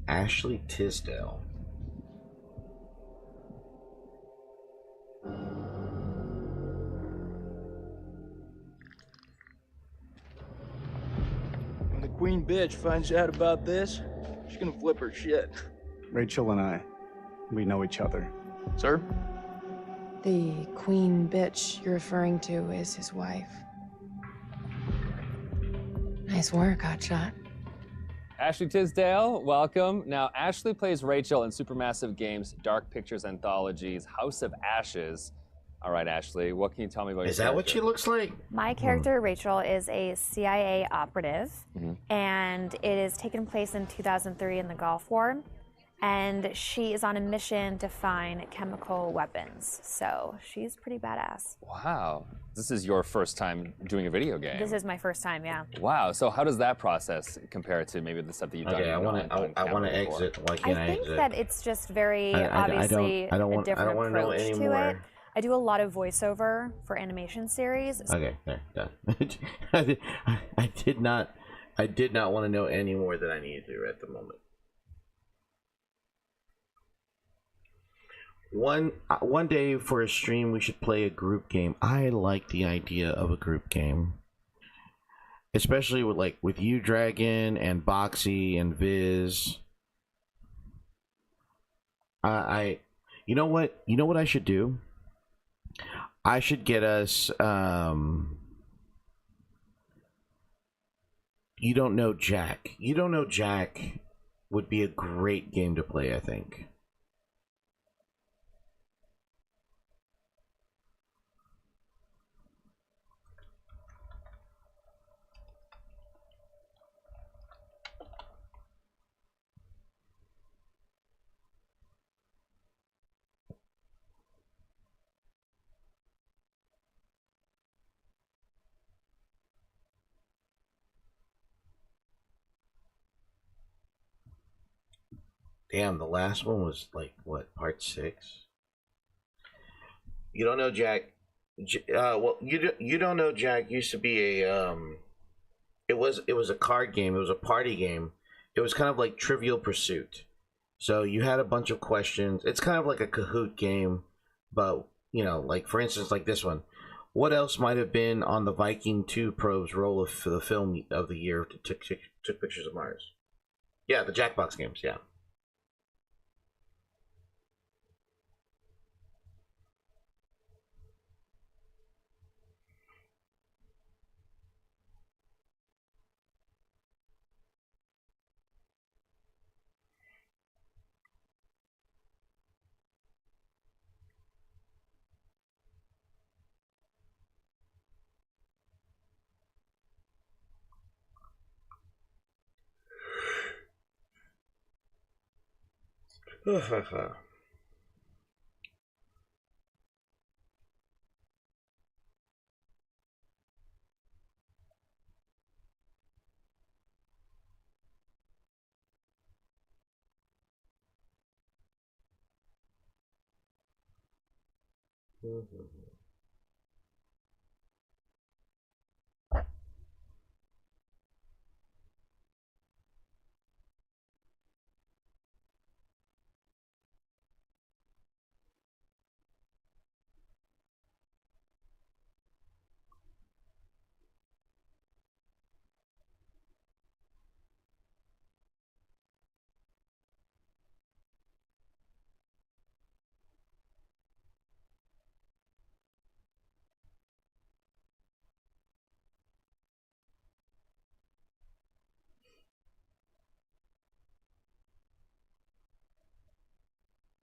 Ashley Tisdale. When the queen bitch finds out about this, she's gonna flip her shit. Rachel and I, we know each other. Sir? The queen bitch you're referring to is his wife. Nice work, Hotshot. Ashley Tisdale, welcome. Now, Ashley plays Rachel in Supermassive Games' Dark Pictures Anthology's House of Ashes. All right, Ashley, what can you tell me about your Is that what she looks like? My character, Rachel, is a CIA operative, and it is taken place in 2003 in the Gulf War, and she is on a mission to find chemical weapons, so she's pretty badass. Wow. This is your first time doing a video game. This is my first time, yeah. Wow. So how does that process compare to maybe the stuff that you've done? Okay, I want to exit. Why can't I think exit? that it's just very I obviously don't a want different to know approach to it. anymore. I do a lot of voiceover for animation series. Okay, there, done. I did not want to know any more than I needed to at the moment. One day for a stream, we should play a group game. I like the idea of a group game, especially with you, Dragon, and Boxy and Viz. You know what I should do? I should get us You Don't Know Jack. You Don't Know Jack would be a great game to play, I think. Damn, the last one was like what, part 6? You Don't Know Jack. Well, you don't know Jack used to be a it was a card game. It was a party game. It was kind of like Trivial Pursuit. So you had a bunch of questions. It's kind of like a Kahoot game, but like for instance, like this one. What else might have been on the Viking 2 probes roll for the film of the year to took pictures of Mars? Yeah, the Jackbox games. Yeah.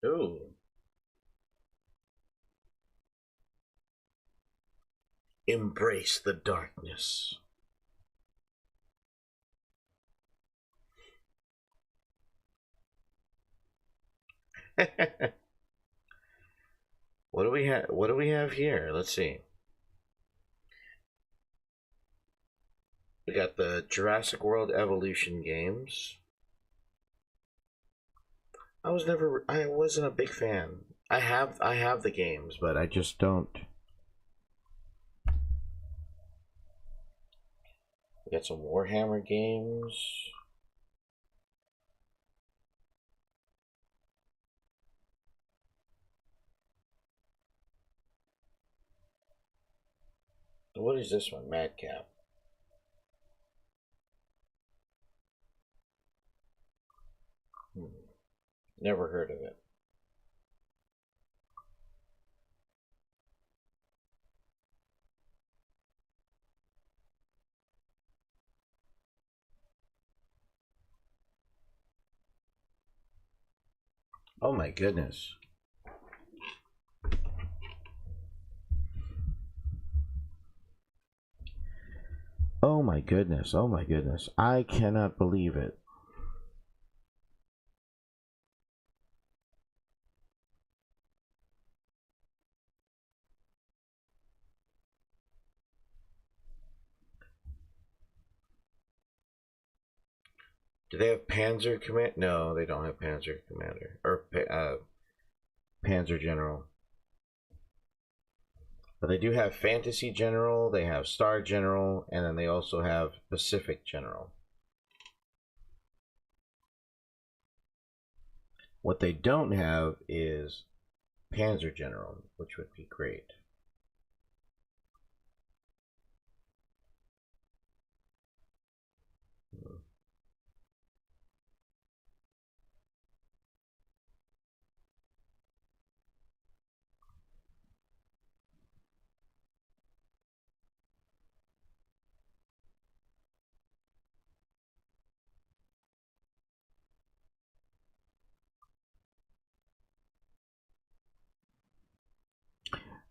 Ooh. Embrace the darkness. What do we have? What do we have here? Let's see. We got the Jurassic World Evolution games. I wasn't a big fan. I have the games, but I just don't. We got some Warhammer games. What is this one? Madcap. Never heard of it. Oh my goodness. Oh my goodness. Oh my goodness. I cannot believe it. Do they have Panzer Command? No, they don't have Panzer Commander. Or Panzer General. But they do have Fantasy General, they have Star General, and then they also have Pacific General. What they don't have is Panzer General, which would be great.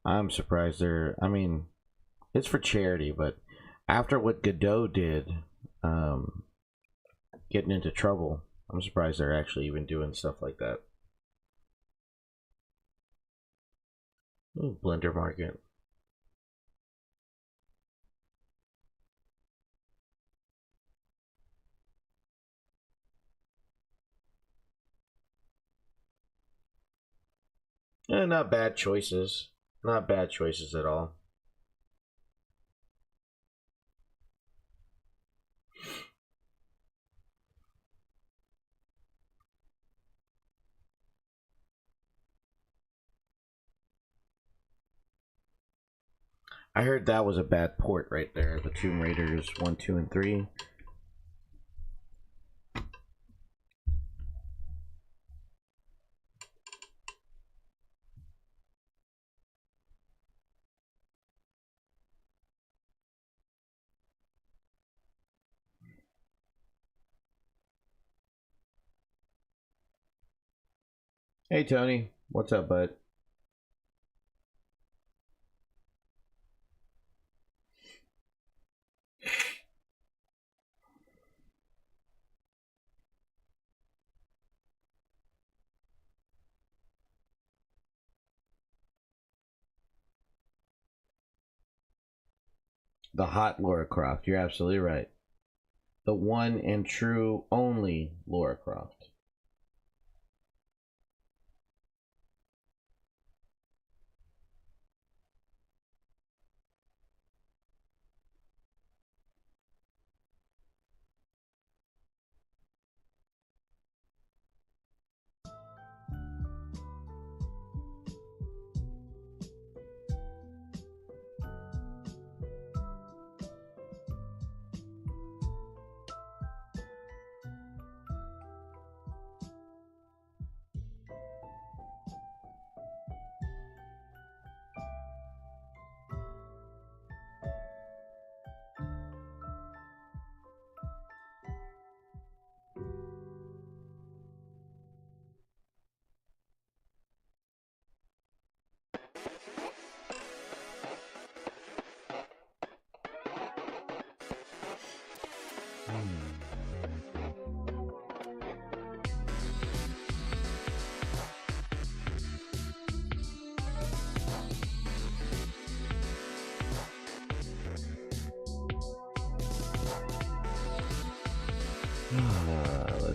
I'm surprised they're, I mean, it's for charity, but after what Godot did, getting into trouble, I'm surprised they're actually even doing stuff like that. Ooh, Blender Market. Not bad choices. Not bad choices at all. I heard that was a bad port right there. The Tomb Raiders 1, 2, and 3. Hey Tony, what's up, bud? The hot Lara Croft, you're absolutely right. The one and true only Lara Croft.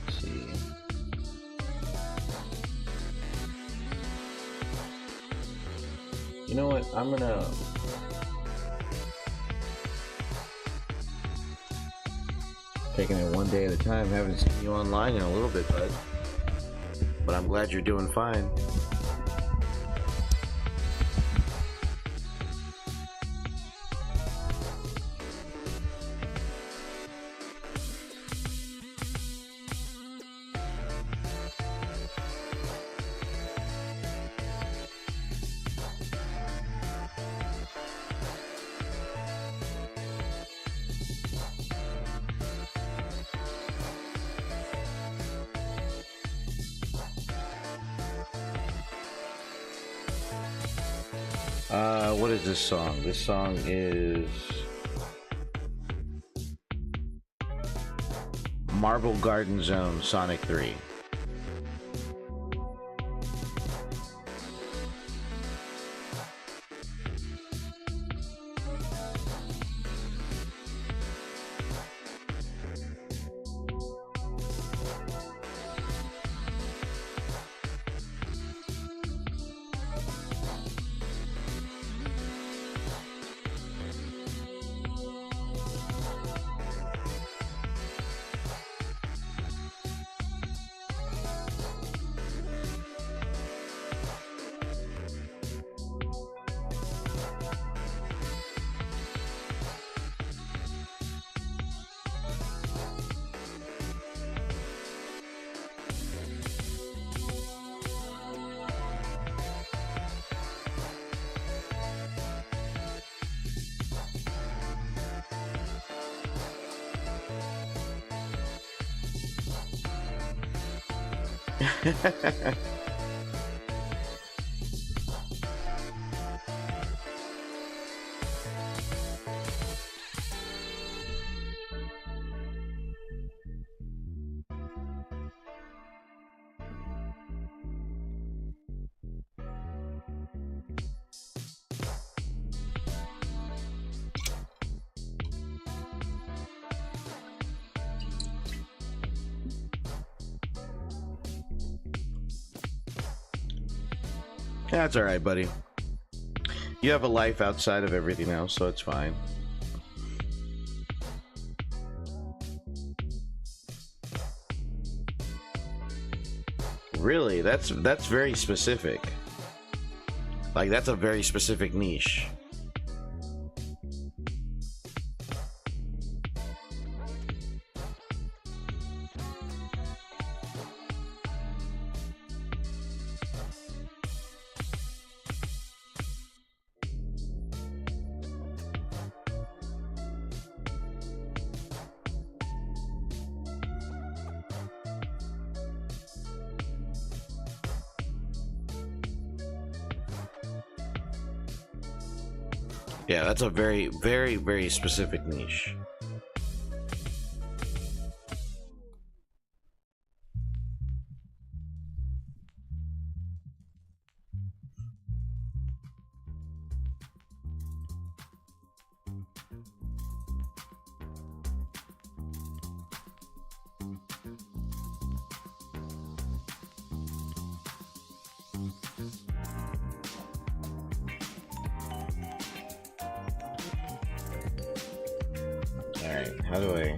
let's see. You know what? I'm gonna taking it one day at a time. Haven't seen you online in a little bit, bud. But I'm glad you're doing fine. What is this song? This song is Marble Garden Zone Sonic 3. That's all right, buddy. You have a life outside of everything else, so it's fine. Really? That's very specific. Like, that's a very specific niche. Yeah, that's a very, very, very specific niche. Alright, how do I...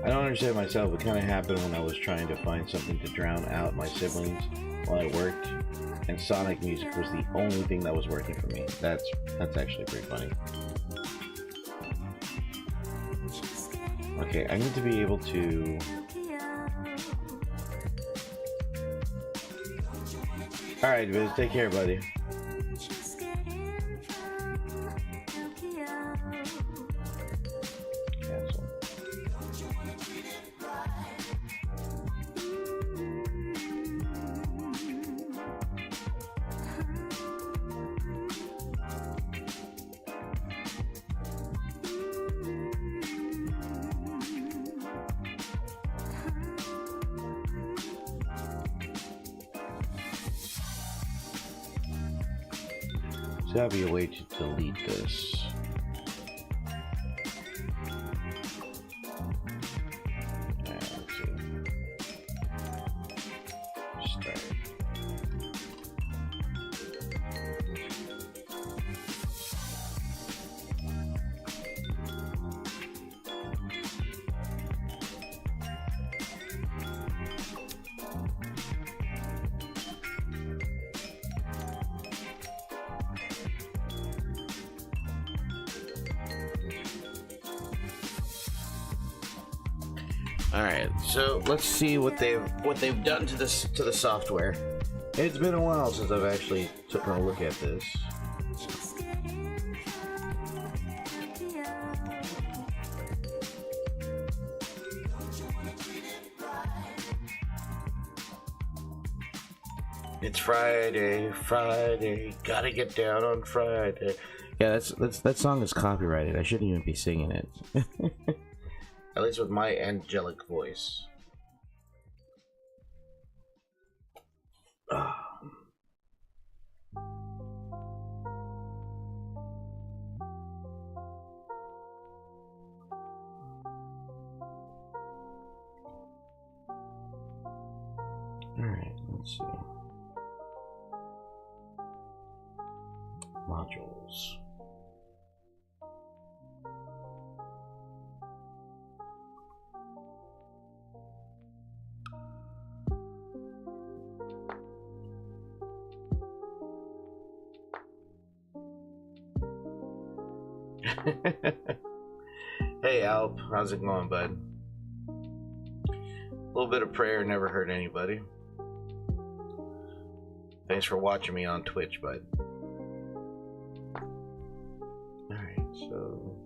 I don't understand myself. It kind of happened when I was trying to find something to drown out my siblings while I worked, and Sonic music was the only thing that was working for me. That's actually pretty funny. Okay, I need to be able to... Alright, Viz, take care, buddy. Cancel. There's gotta be a way to delete this. Alright, so let's see what they've done to the software. It's been a while since I've actually taken a look at this. It's Friday, gotta get down on Friday. Yeah, that song is copyrighted. I shouldn't even be singing it. At least with my angelic voice. Alright, let's see. Modules. Hey Alp, how's it going, bud? A little bit of prayer never hurt anybody. Thanks for watching me on Twitch, bud. Alright, so...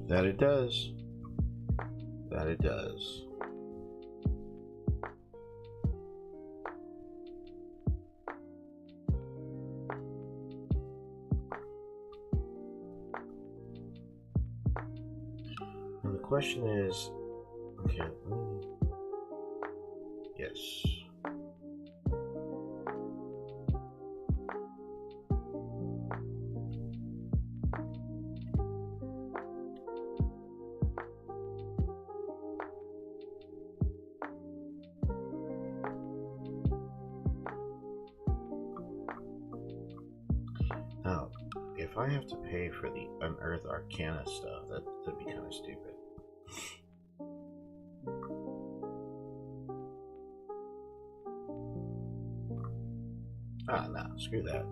That it does. That it does. Now the question is, okay, yes. Now, if I have to pay for the Unearthed Arcana stuff, that'd be kind of stupid. Ah, no, screw that.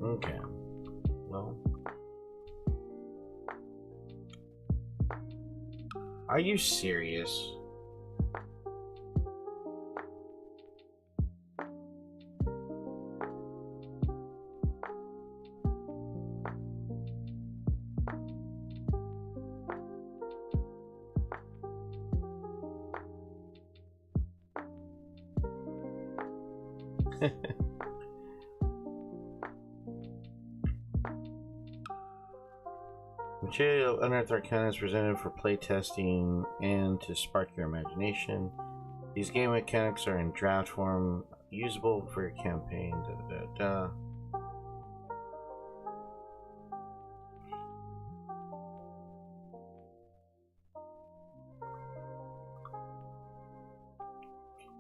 Okay. Well. Are you serious? Material of Unearthed Arcana is presented for playtesting and to spark your imagination. These game mechanics are in draft form, usable for your campaign.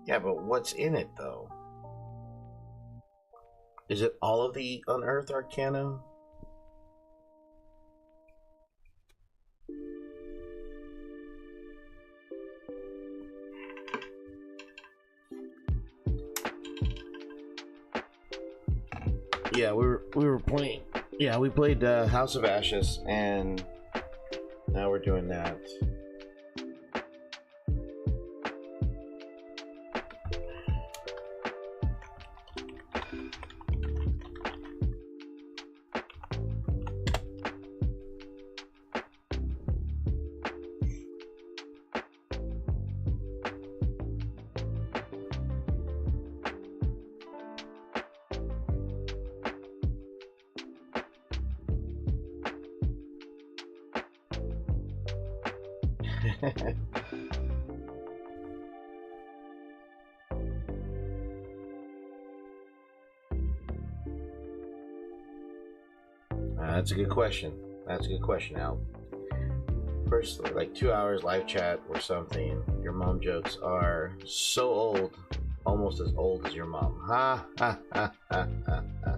Yeah, but what's in it though? Is it all of the Unearthed Arcana? Yeah, we were playing Yeah, we played House of Ashes, and now we're doing that. That's a good question. That's a good question, Al. First, like 2 hours live chat or something. Your mom jokes are so old, almost as old as your mom. Ha ha ha ha ha ha.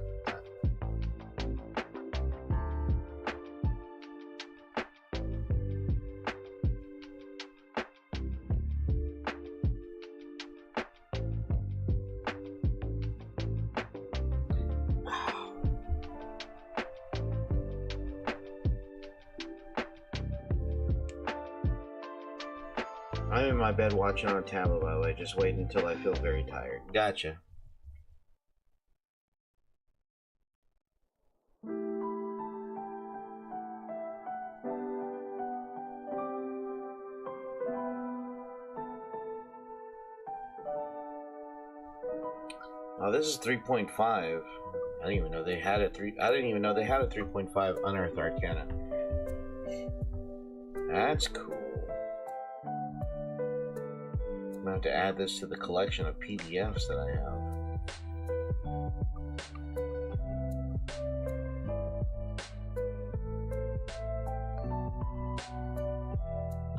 I'm in my bed watching on a tablet, by the way, just waiting until I feel very tired. Gotcha. Oh, this is 3.5. I didn't even know they had a 3.5 Unearthed Arcana. That's cool. I'm gonna have to add this to the collection of PDFs that I have.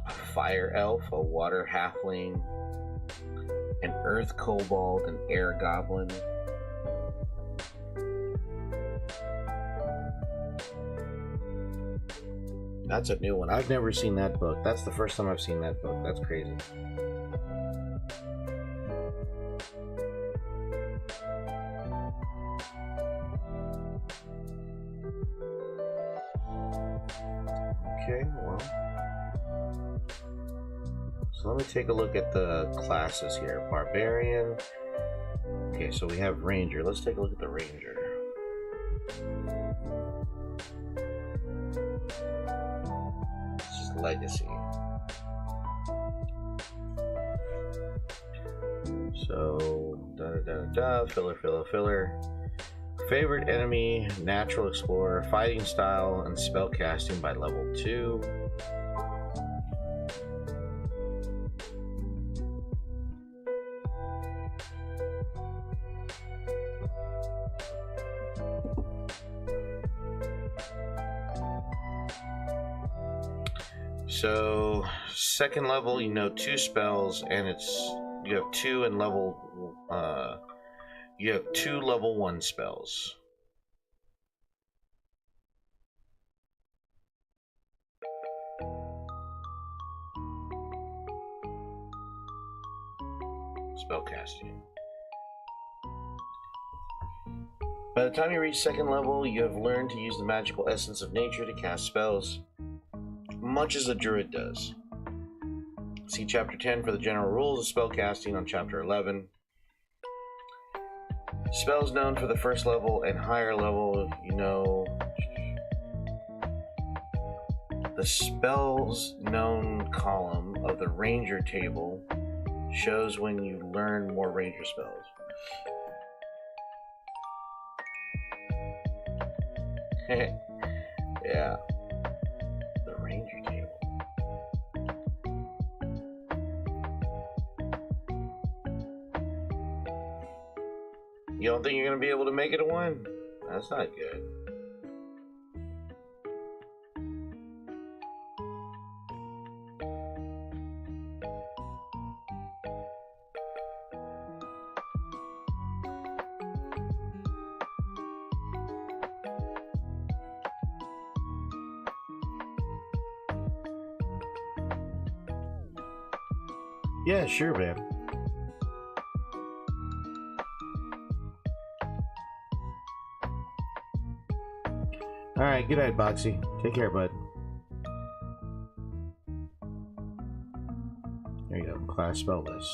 A fire elf, a water halfling, an earth kobold, an air goblin. That's a new one. I've never seen that book. That's the first time I've seen that book. That's crazy. Okay, well. So let me take a look at the classes here. Barbarian. Okay, so we have Ranger. Let's take a look at the Ranger. This is Legacy. So, filler. Favorite enemy, natural explorer, fighting style, and spell casting by level 2. So, second level, you know 2 spells, and you have 2 in level. You have 2 level 1 spells. Spellcasting. By the time you reach second level, you have learned to use the magical essence of nature to cast spells, much as a druid does. See Chapter 10 for the general rules of spellcasting on Chapter 11. Spells known for the first level and higher level, you know. The spells known column of the Ranger table shows when you learn more Ranger spells. Yeah. The Ranger table. You don't think you're going to be able to make it a 1? That's not good. Yeah, sure, man. Alright, good night, Boxy. Take care, bud. There you go. Class spell list.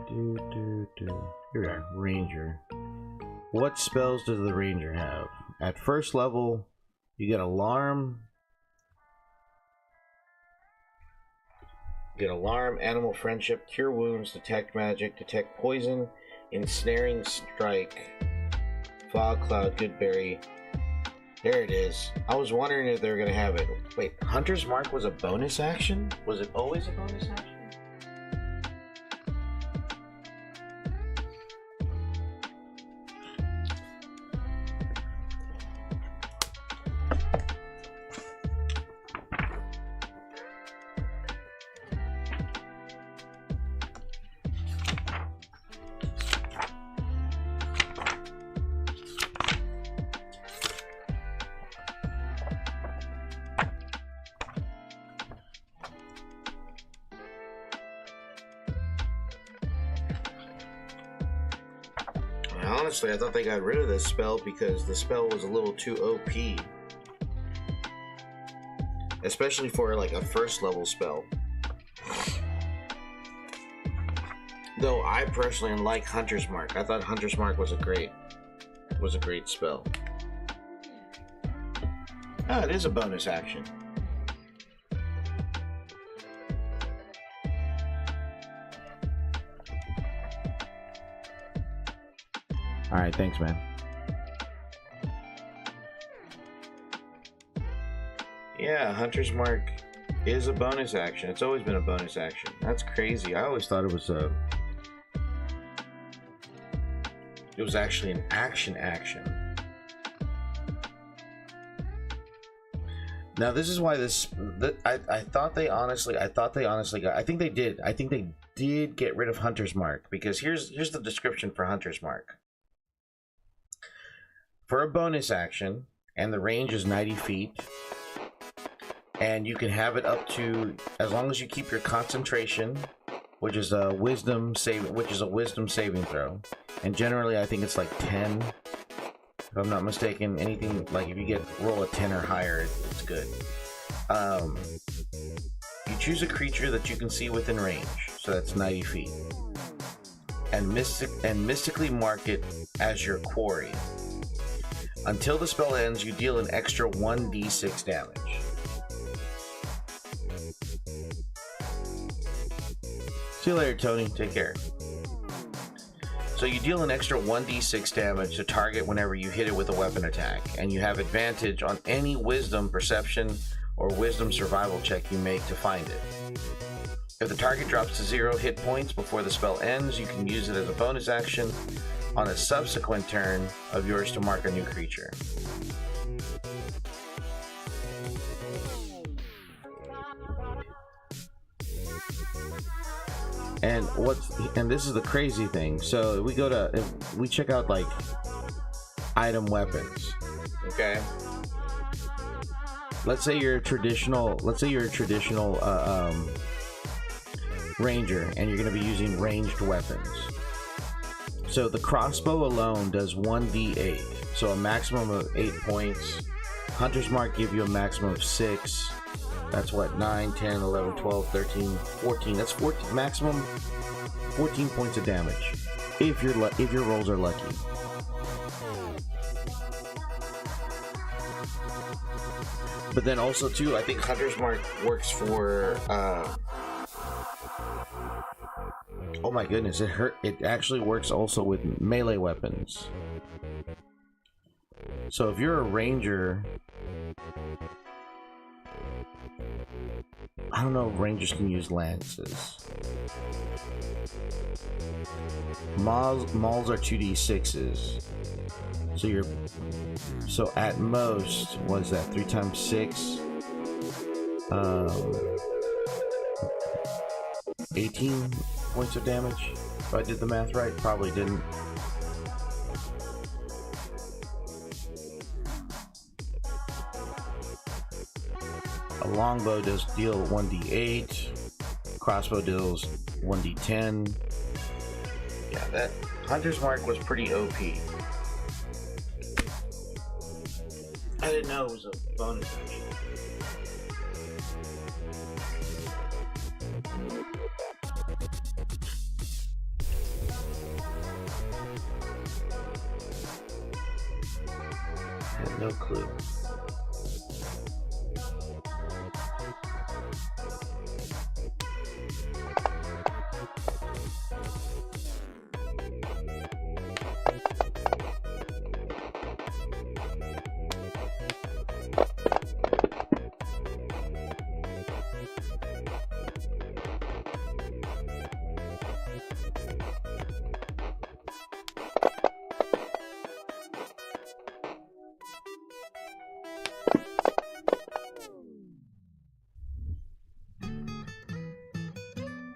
Here we are. Ranger. What spells does the Ranger have? At first level, you get Alarm. You get Alarm, Animal Friendship, Cure Wounds, Detect Magic, Detect Poison, Ensnaring Strike, Fog Cloud, Goodberry. There it is. I was wondering if they were going to have it. Wait, Hunter's Mark was a bonus action? Was it always a bonus action? Honestly, I thought they got rid of this spell because the spell was a little too OP. Especially for like a first level spell. Though I personally like Hunter's Mark. I thought Hunter's Mark was a great spell. Ah, it is a bonus action. Alright, thanks, man. Yeah, Hunter's Mark is a bonus action. It's always been a bonus action. That's crazy. I always thought it was actually an action. Now this is why I thought they honestly got, I think they did get rid of Hunter's Mark, because here's the description for Hunter's Mark. For a bonus action, and the range is 90 feet, and you can have it up to, as long as you keep your concentration, which is a wisdom saving throw, and generally I think it's like 10, if I'm not mistaken. Anything like if you roll a 10 or higher, it's good. You choose a creature that you can see within range, so that's 90 feet, and mystically mark it as your quarry. Until the spell ends, you deal an extra 1d6 damage. See you later, Tony. Take care. So you deal an extra 1d6 damage to target whenever you hit it with a weapon attack, and you have advantage on any wisdom, perception, or wisdom survival check you make to find it. If the target drops to 0 hit points before the spell ends, you can use it as a bonus action on a subsequent turn of yours to mark a new creature. And this is the crazy thing. So if we check out like item weapons, okay? Let's say you're a traditional ranger and you're going to be using ranged weapons. So the crossbow alone does 1d8, so a maximum of 8 points. Hunter's Mark give you a maximum of 6. That's what, 9, 10, 11, 12, 13, 14. That's 14, maximum 14 points of damage if your rolls are lucky. But then also too, I think Hunter's Mark works for oh my goodness, it actually works also with melee weapons. So if you're a ranger, I don't know if rangers can use lances. Mauls are 2d6s. So at most, what is that? 3 times 6? 18 points of damage. If I did the math right, probably didn't. A longbow does deal 1d8. Crossbow deals 1d10. Yeah, that Hunter's Mark was pretty OP. didn't know it was a bonus action. I had no clue.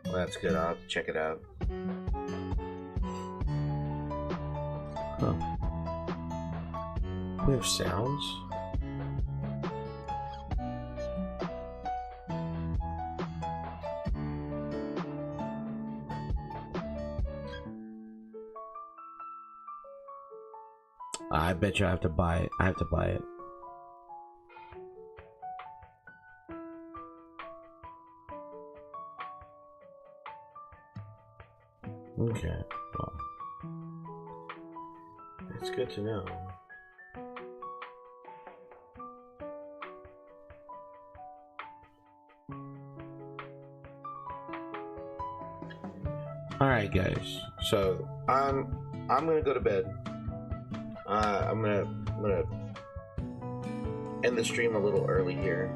Well, that's good. I'll have to check it out. Huh. We have sounds? I bet you I have to buy it. I have to buy it. Okay, well, that's good to know. All right, guys. So I'm gonna go to bed. I'm gonna end the stream a little early here.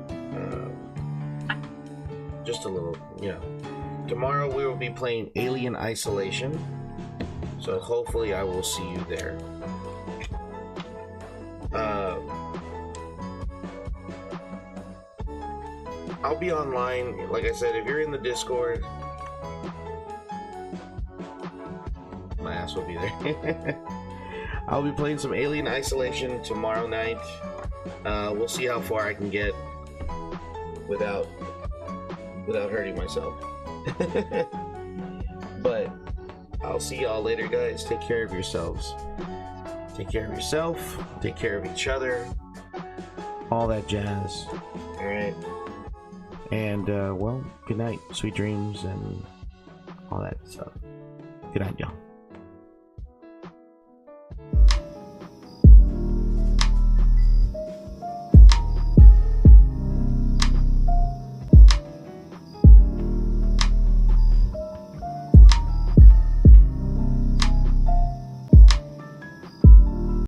Just a little, you know. Tomorrow we will be playing Alien Isolation, so hopefully I will see you there. I'll be online, like I said, if you're in the Discord, my ass will be there. I'll be playing some Alien Isolation tomorrow night. We'll see how far I can get without hurting myself. But I'll see y'all later, guys. Take care of yourselves. Take care of yourself. Take care of each other. All that jazz. All right. And well, good night, sweet dreams, and all that stuff. Good night, y'all.